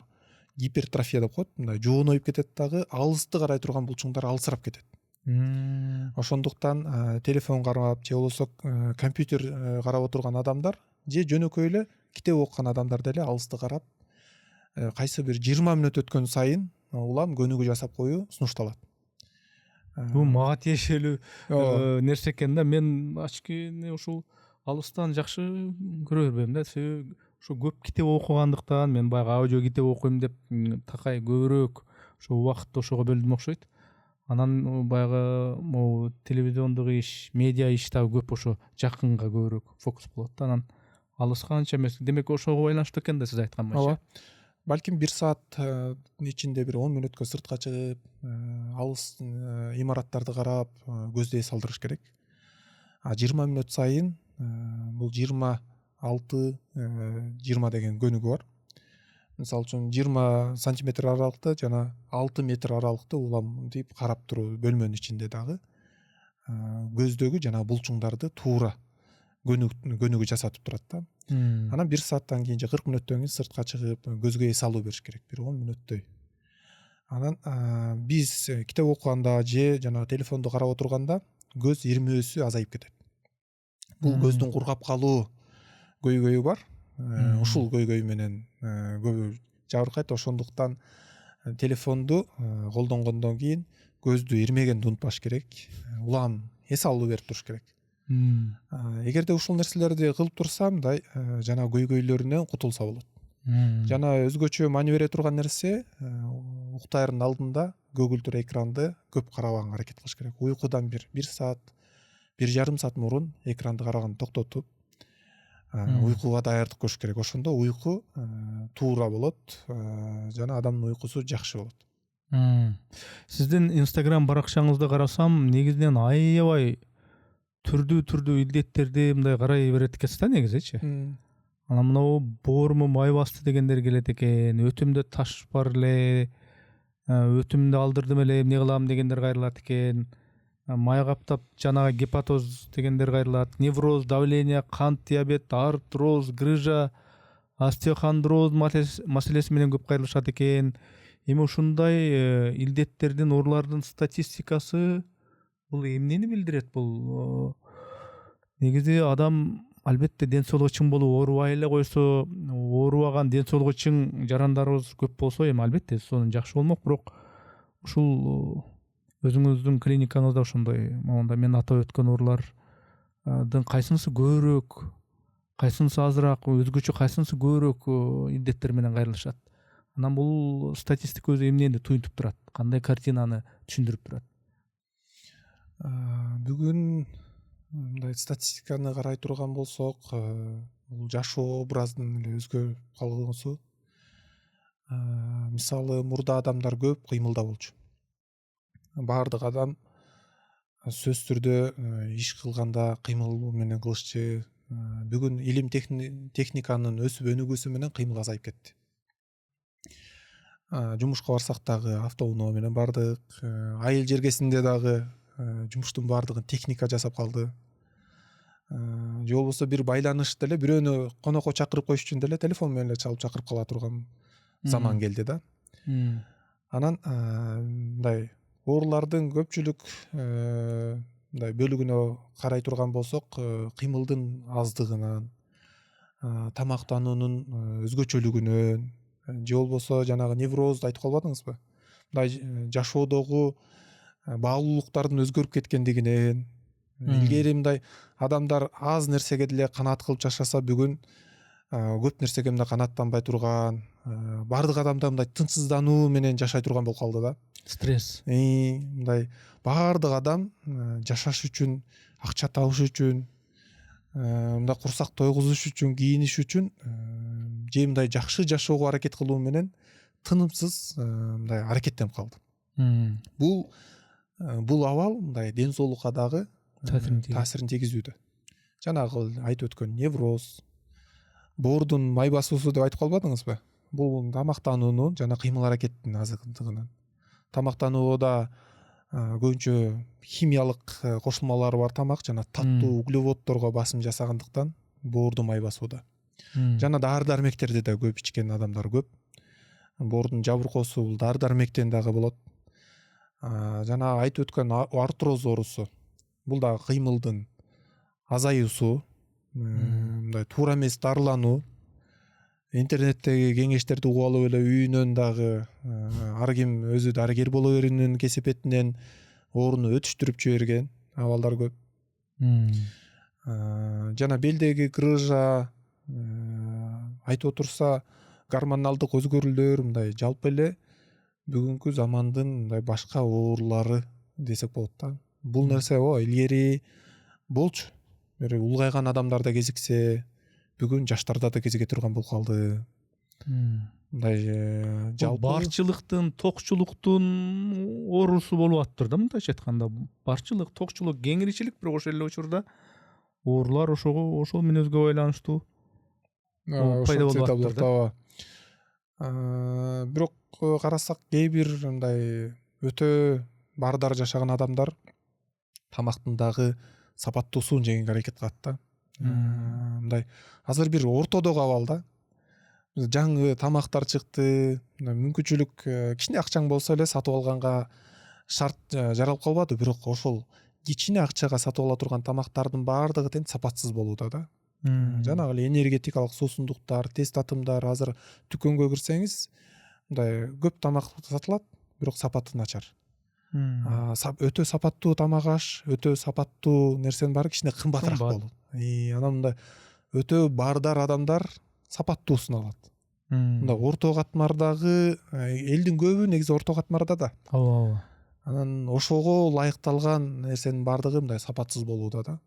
гипертрофия деп коет. Мындай жооноюп кетет дагы, алысты карай турган булчуңдар алысырап кетет. Ошондуктан телефон карап же болбосо компьютер карап отурган адамдар же жөнөкөй эле китеп окуган адамдар деле алысты карап кайсы бир 20 мүнөт өткөн сайын улам көнүгүү жасап коюу сунушталат. Бул мага тиешелүү нерсе экен да. Мен ачкени ушул алыстан жакшы көрө бербейм да. Себеби ушу көп китеп окугандыктан мен баягы аудио китеп окуйм деп такай көбүрөөк ошо убакытты ошого бөлдүм окшойт. Анан баягы могу телевизиондук иш, медиа иш дагы көп ошо жакынга көбүрөөк фокус болот да. Анан алыска анча эмес. Демек ошого байланыштуу экен да сиз айткан боюнча. Балким 1 сааттын ичинде бир 10 мүнөткө сыртка чыгып, алыс имараттарды карап көздү эс алдырыш керек. 20 мүнөт сайын бул 26-20 деген көнүгүү бар. Мисалы үчүн 20 сантиметр аралыкта жана 6 метр аралыкта улам деп карап туруу бөлмөнүн ичинде дагы көздөгү жана булчуңдарды туура көнүгүү жасатып турат да. Анан 1 сааттан кийин же 40 мүнөттөн кийин сыртка чыгып көзгө эс алуу бериш керек, бир 10 мүнөттөй. Анан биз китеп окуганда же жана телефонду карап отурганда көз ирмөөсү азайып кетет. Бул көздүн кургап калуу көйгөйү бар. Ушул көйгөй менен көбү жабыркайт. Ошондуктан телефонду колдонгондон кийин көздү ирмегенди унутпаш керек. Улам эс алуу берип туруш керек. Эгерде ушул нерселерди кылып турса, мындай жана көйгөйлөрүнөн кутулса болот. Жана өзгөчө маани бере турган нерсе, уктаардын алдында көгүлтүр экранды көп карабаганга аракет кылыш керек. Уйкудан 1 саат, 1,5 саат мурун экранды караганды токтотуп, уйкуга даярдык көрүш керек. Ошондо уйку туура болот, жана адамдын уйкусу жакшы болот. Сиздин Instagram баракчаңызды карасам, негизинен аябай түрдүү илдеттерди мындай карай берет экенсиз да негизичи. Анан мынау бооруму май басты дегендер келет экен, өтүмдө таш бар эле, өтүмдү алдырдым эле, эмне кылам дегендер кайрылат экен. Май каптап жанагы гепатоз дегендер кайрылат, невроз, давление, кант, диабет, артроз, грыжа, остеохондроз маселеси менен көп кайрылышат экен. Эми ушундай илдеттердин, оорулардын статистикасы бул эмнени билдирет? Бул негизи адам албетте ден соолугу чың болуп оорубай эле койсо, оорубаган ден соолугу чың жарандарыбыз көп болсо, эми албетте сонун жакшы болмок. Бирок ушул өзүңүздүн клиникаңызда ошондой момунда мен атап өткөн оорулардын кайсынысы көбүрөөк, кайсынысы азыраак, өзгөчө кайсынысы көбүрөөк илдеттер менен кайрылышат? Анан бул статистика өзү эмнени туюнтуп турат? Кандай картинаны түшүндүрүп турат? Бүгүн мындай статистиканы карай турган болсок, бул жашоо образдын эле өзгөрүп калуусу. Мисалы, мурда адамдар көп кыймылда болчу. Баардык адам сөзсүз түрдө иш кылганда кыймыл менен кылышчу. Бүгүн илим техниканын өсүп өнүгүүсү менен кыймыл азайып кетти. Жумушка барсак дагы автоуноо менен бардык, айыл жергесинде дагы жумуштун баардыгын техника жасап калды. Же болбосо бир байланыш деле бирөөнү конокко чакырып коюш үчүн деле телефон менен эле чалып чакырып кала турган заман келди да. Анан мындай оорулардын көпчүлүк мындай бөлүгүнө карай турган болсок, кыймылдын аздыгынан, тамактануунун өзгөчөлүгүнөн, же болбосо жанагы неврозду айтып калбадыңызбы? Мындай жашоодогу баалуулуктардын өзгөрүп кеткендигинен, илгери мындай адамдар аз нерсеге деле канаат кылып жашаса, бүгүн көп нерсеге мындай канааттанбай турган, баардык адамда мындай тынчсыздануу менен жашай турган болуп калды да. Стресс. Мындай баардык адам жашаш үчүн, акча табыш үчүн, мындай курсак тойгузуш үчүн, кийиниш үчүн же мындай жакшы жашоого аракет кылуу менен тынымсыз мындай аракеттенип калды. Бул абал мындай ден соолукка дагы таасирин тийгизүүдө. Жанагы айтып өткөн невроз, боордун май басуусу деп айтып калбадыңызбы? Бул тамактануунун жана кыймыл аракеттин азгындыгынан. Тамактанууда көбүнчө химиялык кошулмалары бар тамак жана таттуу углеводдорго басым жасагандыктан боордун май басууда. Жана дары дармектерди да көп ичкен адамдар көп. Боордун жабыркоосу бул дары дармектен дагы болот. Жана айтып өткөн артроз оорусу. Бул да кыймылдын азаюусу, мындай туура эмес дарылануу. Интернеттеги кеңештерди угуп алып эле үйүнөн дагы ар ким өзү дарыгер боло берүүнүн кесепетинен ооруну өтүштүрүп жиберген абалдар көп. Жана белдеги грыжа, айтып отурса гормоналдык өзгөрүүлөр, мындай жалпы эле бүгүнкү замандын мындай башка оорулары десек болот да. Бул нерсе илгери болчу. Бир улгайган адамдарда кезиксе, бүгүн жаштарда да кезиге турган болуп калды. Мындай жалпы барчылыктын, токчулуктун оорусу болуп аттыр да, мындайча айтканда. Барчылык, токчулук, кеңиричилик бирок ошол эле учурда оорулар ошол мүнөзгө байланыштуу пайда болуп аттыр да. Бирок карасак кээ бир мындай өтө баардар жашаган адамдар тамактын дагы сапаттуусун жегенге аракет кылат да. Мындай азыр бир ортодогу абал да. Жаңы тамактар чыкты, мүмкүнчүлүк кичине акчаң болсо эле сатып алганга шарт жаралып калбады, бирок ошол кичине акчага сатып ала турган тамактардын баардыгы тең сапатсыз болууда да. Жанагы эле энергетикалык суусундуктар, тез татымдар, азыр дүкөнгө кирсеңиз мындай көп тамак сатылат, бирок сапаты начар. Өтө сапаттуу тамак аш, өтө сапаттуу нерсенин баары кичине кымбатыраак болот. Анан мындай өтө баардар адамдар сапаттуусун алат. Мындай орто катмардагы элдин көбү негизи орто катмарда да. Ооба. Анан ошого ылайыкталган нерсенин баардыгы мындай сапатсыз болууда да.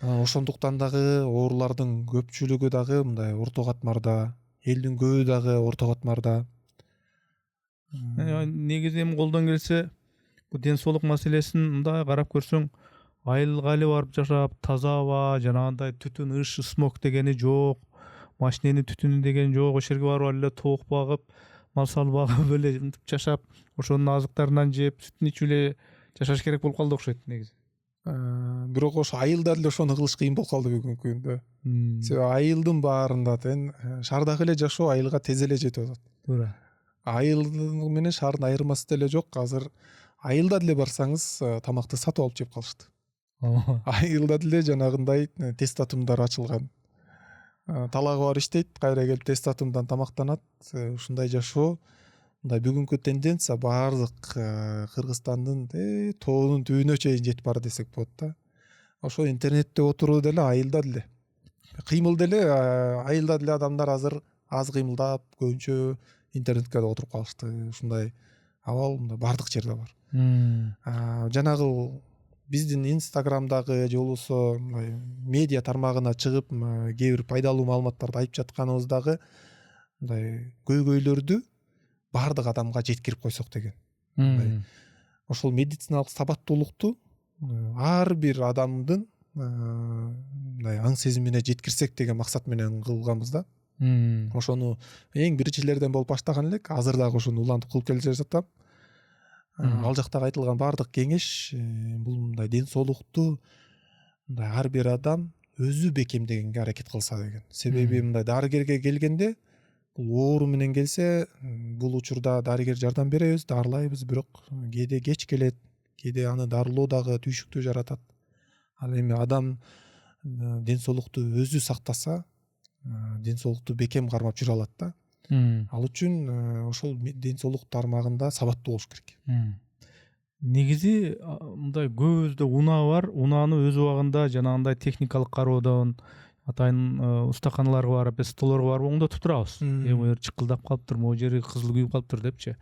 Ошондуктан дагы оорулардын көпчүлүгү дагы мындай орто катмарда, элдин көбү дагы орто катмарда. Негизи эми колдон келсе бул ден соолук маселесин мындай карап көрсөң, айылга эле барып жашап, таза аба, жанагындай түтүн, ыш, смог дегени жок, машиненин түтүнү деген жок, ошол жерге барып эле тоок багып, мал салып багып эле жашап, ошонун азыктарынан жеп, сүтүн ичип эле жашаш керек болуп калды окшойт негизи. Бирок ошо айылда деле ошону кылыш кыйын болуп калды бүгүнкү күндө. Себеби айылдын баарында тең шаардагы эле жашоо айылга тез эле жетип атат. Туура. Айыл менен шаардын айырмасы деле жок. Азыр айылда деле барсаңыз тамакты сатып алып жеп калышты. Айылда деле жанагындай тез татымдар ачылган. Талагы бар иштейт, кайра келип тез татымдан тамактанат. Ушундай жашоо, мындай бүгүнкү тенденция баардык Кыргызстандын тоонун түбүнө чейин жетип барды десек болот да. Ошо интернетте отуруу деле айылда деле. Кыймыл деле айылда деле адамдар азыр аз кыймылдап, көбүнчө интернетке да отуруп калышты. Ушундай абал баардык жерде бар. Жанагы биздин Инстаграмдагы же болбосо медиа тармагына чыгып кээ бир пайдалуу маалыматтарды айтып жатканыбыздагы мындай көйгөйлөрдү баардык адамга жеткирип койсок деген. Ошол медициналык сабаттуулукту ар бир адамдын мындай аң сезимине жеткирсек деген максат менен кылганбыз да. Ошону эң биринчилерден болуп баштаган элек, азыр дагы ошону улантып кылып келе жатам. Ал жактагы айтылган баардык кеңеш бул мындай ден соолукту мындай ар бир адам өзү бекемдегенге аракет кылса деген. Себеби мындай дарыгерге келгенде бул оору менен келсе, бул учурда дарыгер жардам беребиз, дарылайбыз, бирок кээде кеч келет, кээде аны дарылоо дагы түйшүктүү жаратат. Ал эми адам ден соолукту өзү сактаса, ден соолукту бекем кармап жүрө алат да. Ал үчүн ошол ден соолук тармагында сабаттуу болуш керек. Негизи мындай көбүбүздө унаа бар. Унааны өз убагында жанагындай техникалык кароодон атайын устаканаларга барып биз столорго барып оңдотуп турабыз. Бул жер чыкылдап калыптыр, могу жери кызыл күйүп калыптыр депчи.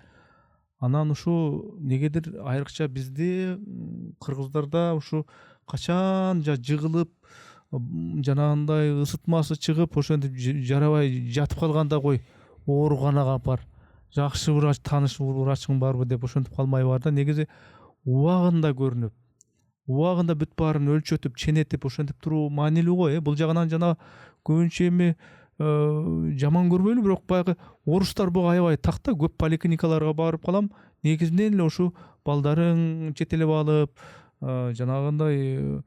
Анан ушу негедир айрыкча бизде кыргыздарда ушу качан жыгылып жанагындай ысытмасы чыгып ошентип жарабай жатып калганда кой ооруканага апар, жакшы врач, тааныш врачың барбы деп ошентип калмай бар да, негизи убагында көрүнүп, убагында бүт баарын өлчөтүп, ченетип ошентип туруу маанилүү го. Бул жагынан жана көбүнчө эми жаман көрбөйлү, бирок баягы орустар буга аябай такта, көп поликлиникаларга барып калам, негизинен эле ушу балдарың жетелеп алып, жанагындай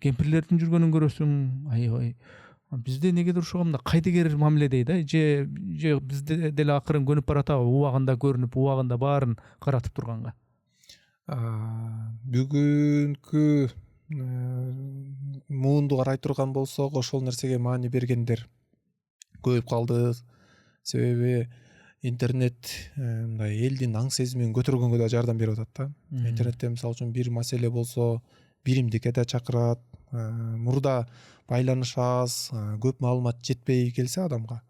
кемпирлердин жүргөнүн көрөсүң. Аябай бизде негедир ошого мындай кайдыгер мамиледей да, же бизде деле акырын көнүп баратабы, убагында көрүнүп, убагында баарын каратып турганга. Бүгүнкү муунду карай турган болсок, ошол нерсеге маани бергендер көбөйүп калды. Себеби интернет мындай элдин аң сезимин көтөргөнгө да жардам берип атат да. Интернетте мисалы үчүн бир маселе болсо биримдикке да чакырат. Мурда байланыш аз, көп маалымат жетпей келсе адамга,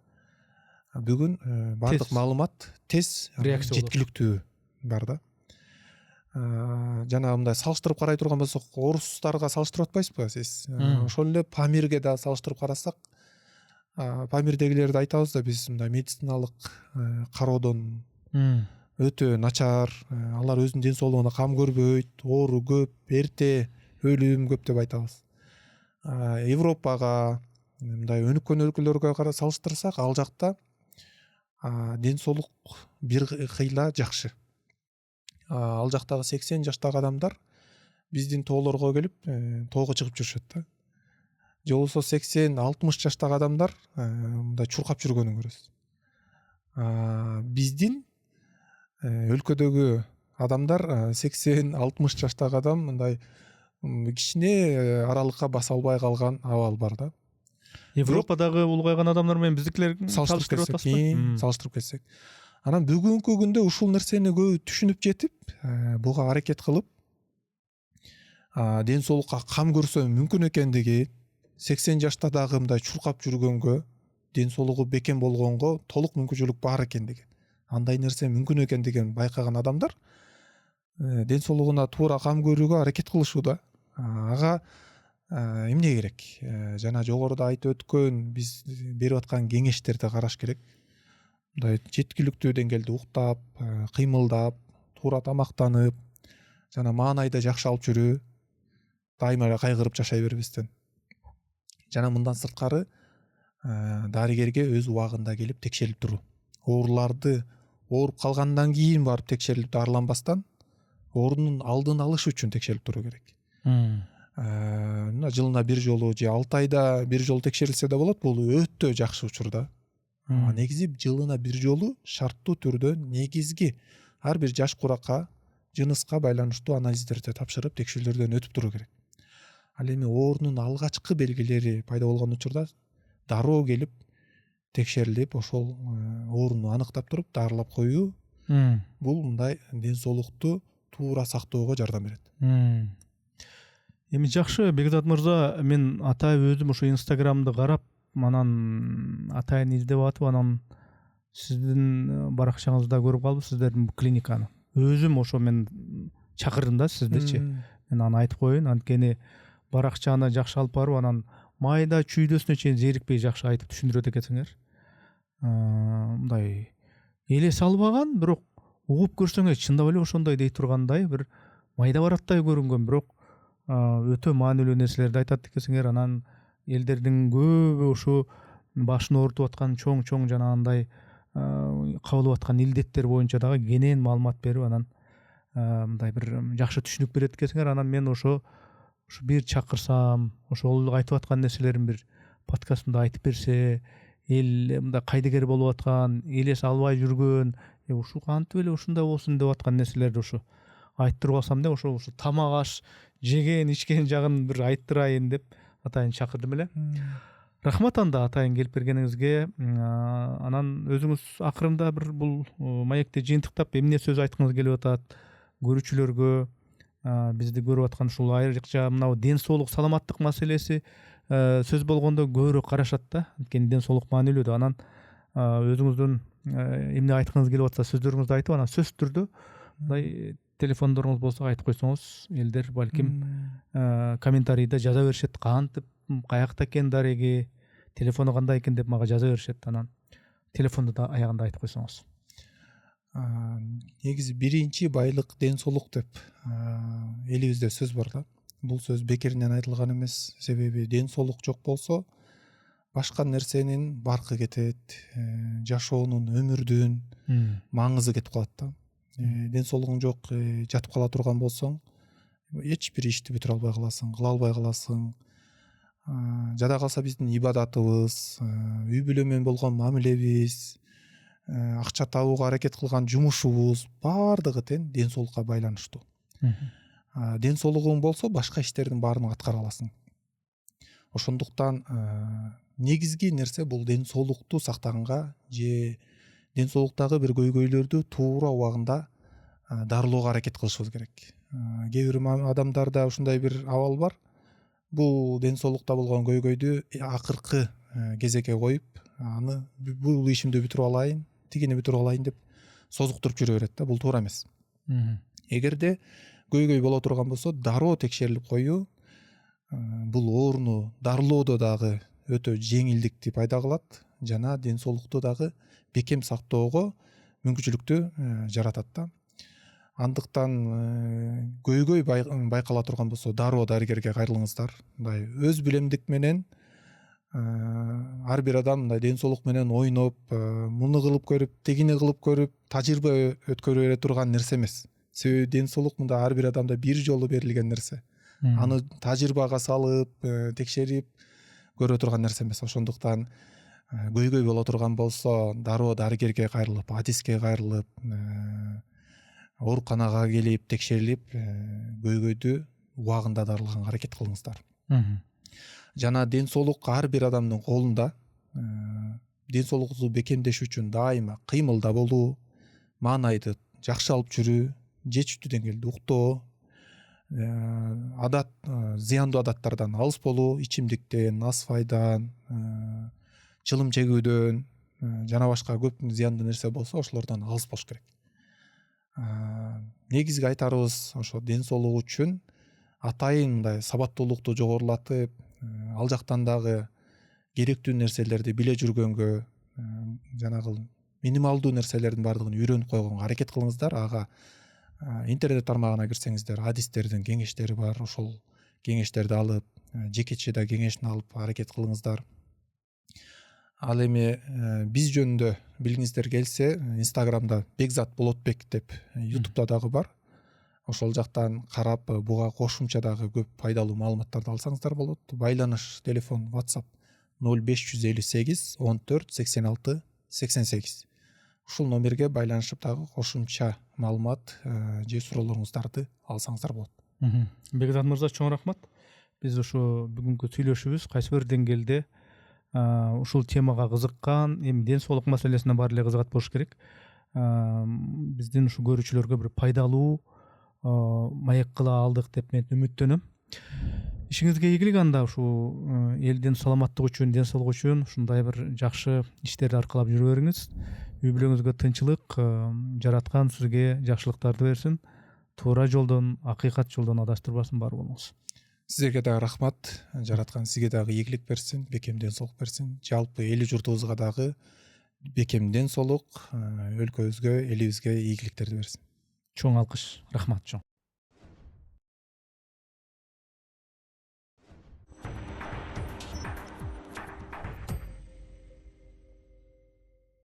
бүгүн бардык маалымат тез, жеткиликтүү бар да. Жана мындай салыштырып карай турган болсок, орустарга салыштырып атпайсызбы сиз? Ошол эле Памирге да салыштырып карасак, Памирдегилерди айтабыз да, биз мындай медициналык кароодон өтө начар, алар өзүнүн ден соолугуна кам көрбөйт, оору көп, эрте өлүм көп деп айтабыз. Европага, мындай өнүккөн өлкөлөргө салыштырсак, ал жакта ден соолук бир кыйла жакшы. Ал жактагы 80 жаштагы адамдар биздин тоолорго келип, тоого чыгып жүрүшөт да. Же болбосо 80-60 жаштагы адамдар мындай чуркап жүргөнүн көрөсүз. Биздин өлкөдөгү адамдар 80-60 жаштагы адам мындай кичине аралыкка баса албай калган абал бар да. Европадагы улгайган адамдар менен биздикилер салыштырып атасызбы? Салыштырып кетсек. Анан бүгүнкү күндө ушул нерсени көбү түшүнүп жетип, буга аракет кылып, ден соолукка кам көрсө мүмкүн экендиги, 80 жашта дагы мындай чуркап жүргөнгө, ден соолугу бекем болгонго толук мүмкүнчүлүк бар экендиги, андай нерсе мүмкүн экендигин байкаган адамдар ден соолугуна туура кам көрүүгө аракет кылышууда. Ага эмне керек? Жана жогоруда айтып өткөн биз берип аткан кеңештерди караш керек. Мындай жеткиликтүү деңгээлде уктап, кыймылдап, туура тамактанып, жана маанайды жакшы алып жүрүү, дайыма эле кайгырып жашай бербестен. Жана мындан сырткары дарыгерге өз убагында келип текшерип туруу. Ооруларды ооруп калгандан кийин барып текшерилип дарыланбастан, оорунун алдын алыш үчүн текшерип туруу керек. Жылына бир жолу же 6 айда бир жолу текшерилсе да болот, бул өтө жакшы учур да. Негизи жылына бир жолу шарттуу түрдө негизги ар бир жаш куракка, жыныска байланыштуу анализдерди тапшырып, текшерүүлөрдөн өтүп туруу керек. Ал эми оорунун алгачкы белгилери пайда болгон учурда дароо келип текшерилип, ошол ооруну аныктап туруп дарылап коюу, бул мындай ден соолукту туура сактоого жардам берет. Эми жакшы, Бекзат мырза, мен атай өзүм ошо Инстаграмды карап, анан атайын издеп атып, анан сиздин баракчаңызда көрүп калып, сиздердин клиниканы. Өзүм ошо мен чакырдым да сиздичи. Мен аны айтып коеюн, анткени баракчаны жакшы алып барып, анан майда чүйдөсүнө чейин зерикпей жакшы айтып түшүндүрөт экенсиңер. Мындай элес албаган, бирок угуп көрсөң чындап эле ошондой дей тургандай бир майда бараттай көрүнгөн, бирок өтө маанилүү нерселерди айтат экенсиңер. Анан элдердин көбү ушу башын оорутуп аткан чоң жанагындай кабылып аткан илдеттер боюнча дагы кенен маалымат берип, анан мындай бир жакшы түшүнүк берет экенсиңер. Анан мен ошо бир чакырсам, ошол айтып аткан нерселерин бир подкастымда айтып берсе, эл мындай кайдыгер болуп аткан, элес албай жүргөн, ушу кантип эле ушундай болсун деп аткан нерселерди ушу айттырып алсам деп, ошо тамак аш жеген ичкен жагын бир айттырайын деп атайын чакырдым эле. Рахмат анда атайын келип бергениңизге. Анан өзүңүз акырында бир бул маекти жыйынтыктап эмне сөз айткыңыз келип атат көрүүчүлөргө, бизди көрүп аткан ушул айрыкча мынау ден соолук саламаттык маселеси сөз болгондо көбүрөөк карашат да. Анткени ден соолук маанилүү да. Анан өзүңүздүн эмне айткыңыз келип атса сөздөрүңүздү айтып, анан сөзсүз түрдө мындай телефондоруңуз болсо айтып койсоңуз, элдер балким комментарийде жаза беришет, кантип, каякта экен дареги, телефону кандай экен деп мага жаза беришет. Анан телефонду да аягында айтып койсоңуз. Негизи биринчи байлык ден соолук деп элибизде сөз бар да. Бул сөз бекеринен айтылган эмес. Себеби ден соолук жок болсо башка нерсенин баркы кетет, жашоонун, өмүрдүн маңызы кетип калат да. Ден соолугуң жок, жатып кала турган болсоң, эч бир ишти бүтүрө албай каласың, кыла албай каласың. Жада калса биздин ибадатыбыз, үй бүлө менен болгон мамилебиз, акча табууга аракет кылган жумушубуз баардыгы тең ден соолукка байланыштуу. Ден соолугуң болсо башка иштердин баарын аткара аласың. Ошондуктан негизги нерсе бул ден соолукту сактаганга же ден соолуктагы бир көйгөйлөрдү туура убагында дарылоого аракет кылышыбыз керек. Кээ бир адамдарда ушундай бир абал бар. Бул ден соолукта болгон көйгөйдү акыркы кезекке коюп, аны бул ишимди бүтүрүп алайын, тигини бүтүрүп алайын деп созуктуруп жүрө берет да. Бул туура эмес. Эгерде көйгөй боло турган болсо, дароо текшерилип коюу бул ооруну дарылоодо дагы өтө жеңилдикти пайда кылат жана ден соолукту дагы бекем сактоого мүмкүнчүлүктү жаратат да. Андыктан көйгөй байкала турган болсо, дароо дарыгерге кайрылыңыздар. Мындай өз билемдик менен ар бир адам мындай ден соолук менен ойноп, муну кылып көрүп, тигини кылып көрүп, тажрыйба өткөрө бере турган нерсе эмес. Себеби ден соолук мында ар бир адамда бир жолу берилген нерсе. Аны тажрыйбага салып, текшерип көрө турган нерсе эмес. Ошондуктан көйгөй боло турган болсо, дароо дарыгерге кайрылып, адиске кайрылып, ооруканага келип текшерилип, көйгөйдү убагында дарылаганга аракет кылыңыздар. Жана ден соолук ар бир адамдын колунда. Ден соолугубузду бекемдеш үчүн дайыма кыймылда болуу, маанайды жакшы алып жүрүү, жетиштүү деңгээлде уктоо, зыяндуу адаттардан алыс болуу, ичимдиктен, насвайдан, чылым чегүүдөн жана башка көп зыяндуу нерсе болсо, ошолордон алыс болуш керек. Негизги айтарыбыз ошо ден соолук үчүн атайын мындай сабаттуулукту жогорулатып, ал жактан дагы керектүү нерселерди биле жүргөнгө, жанагы минималдуу нерселердин баардыгын үйрөнүп койгонго аракет кылыңыздар. Ага интернет тармагына кирсеңиздер, адистердин кеңештери бар. Ошол кеңештерди алып, жекечеде кеңешин алып аракет кылыңыздар. Ал эми биз жөнүндө билгиңиздер келсе, Инстаграмда Бекзат Болотбек деп YouTube'да дагы бар. Ошол жактан карап, буга кошумча дагы көп пайдалуу маалыматтарды алсаңыздар болот. Байланыш телефон WhatsApp 0558 14 86 88. Ушул номерге байланышып дагы кошумча маалымат же суроолоруңуздарды алсаңыздар болот. Бекзат мырза, чоң рахмат. Биз ушу бүгүнкү сүйлөшүүбүз кайсы бир деңгээлде ушул темага кызыккан, эми ден соолук маселесине баары эле кызыгат болуш керек. Биздин ушу көрүүчүлөргө бир пайдалуу маек кыла алдык деп мен үмүттөнөм. Ишиңизге ийгилик. Анда ушу элдин саламаттыгы үчүн, ден соолугу үчүн ушундай бир жакшы иштерди аркалап жүрө бериңиз. Үй бүлөңүзгө тынчылык, жараткан сизге жакшылыктарды берсин. Туура жолдон, акыйкат жолдон адаштырбасын, бар болуңуз. Сизерге дагы рахмат. Жараткан сизге дагы ийгилик берсин, бекем ден соолук берсин. Жалпы эли журтубузга дагы бекем ден соолук, өлкөбүзгө, элибизге ийгиликтерди берсин. Чоң алкыш. Рахмат чоң.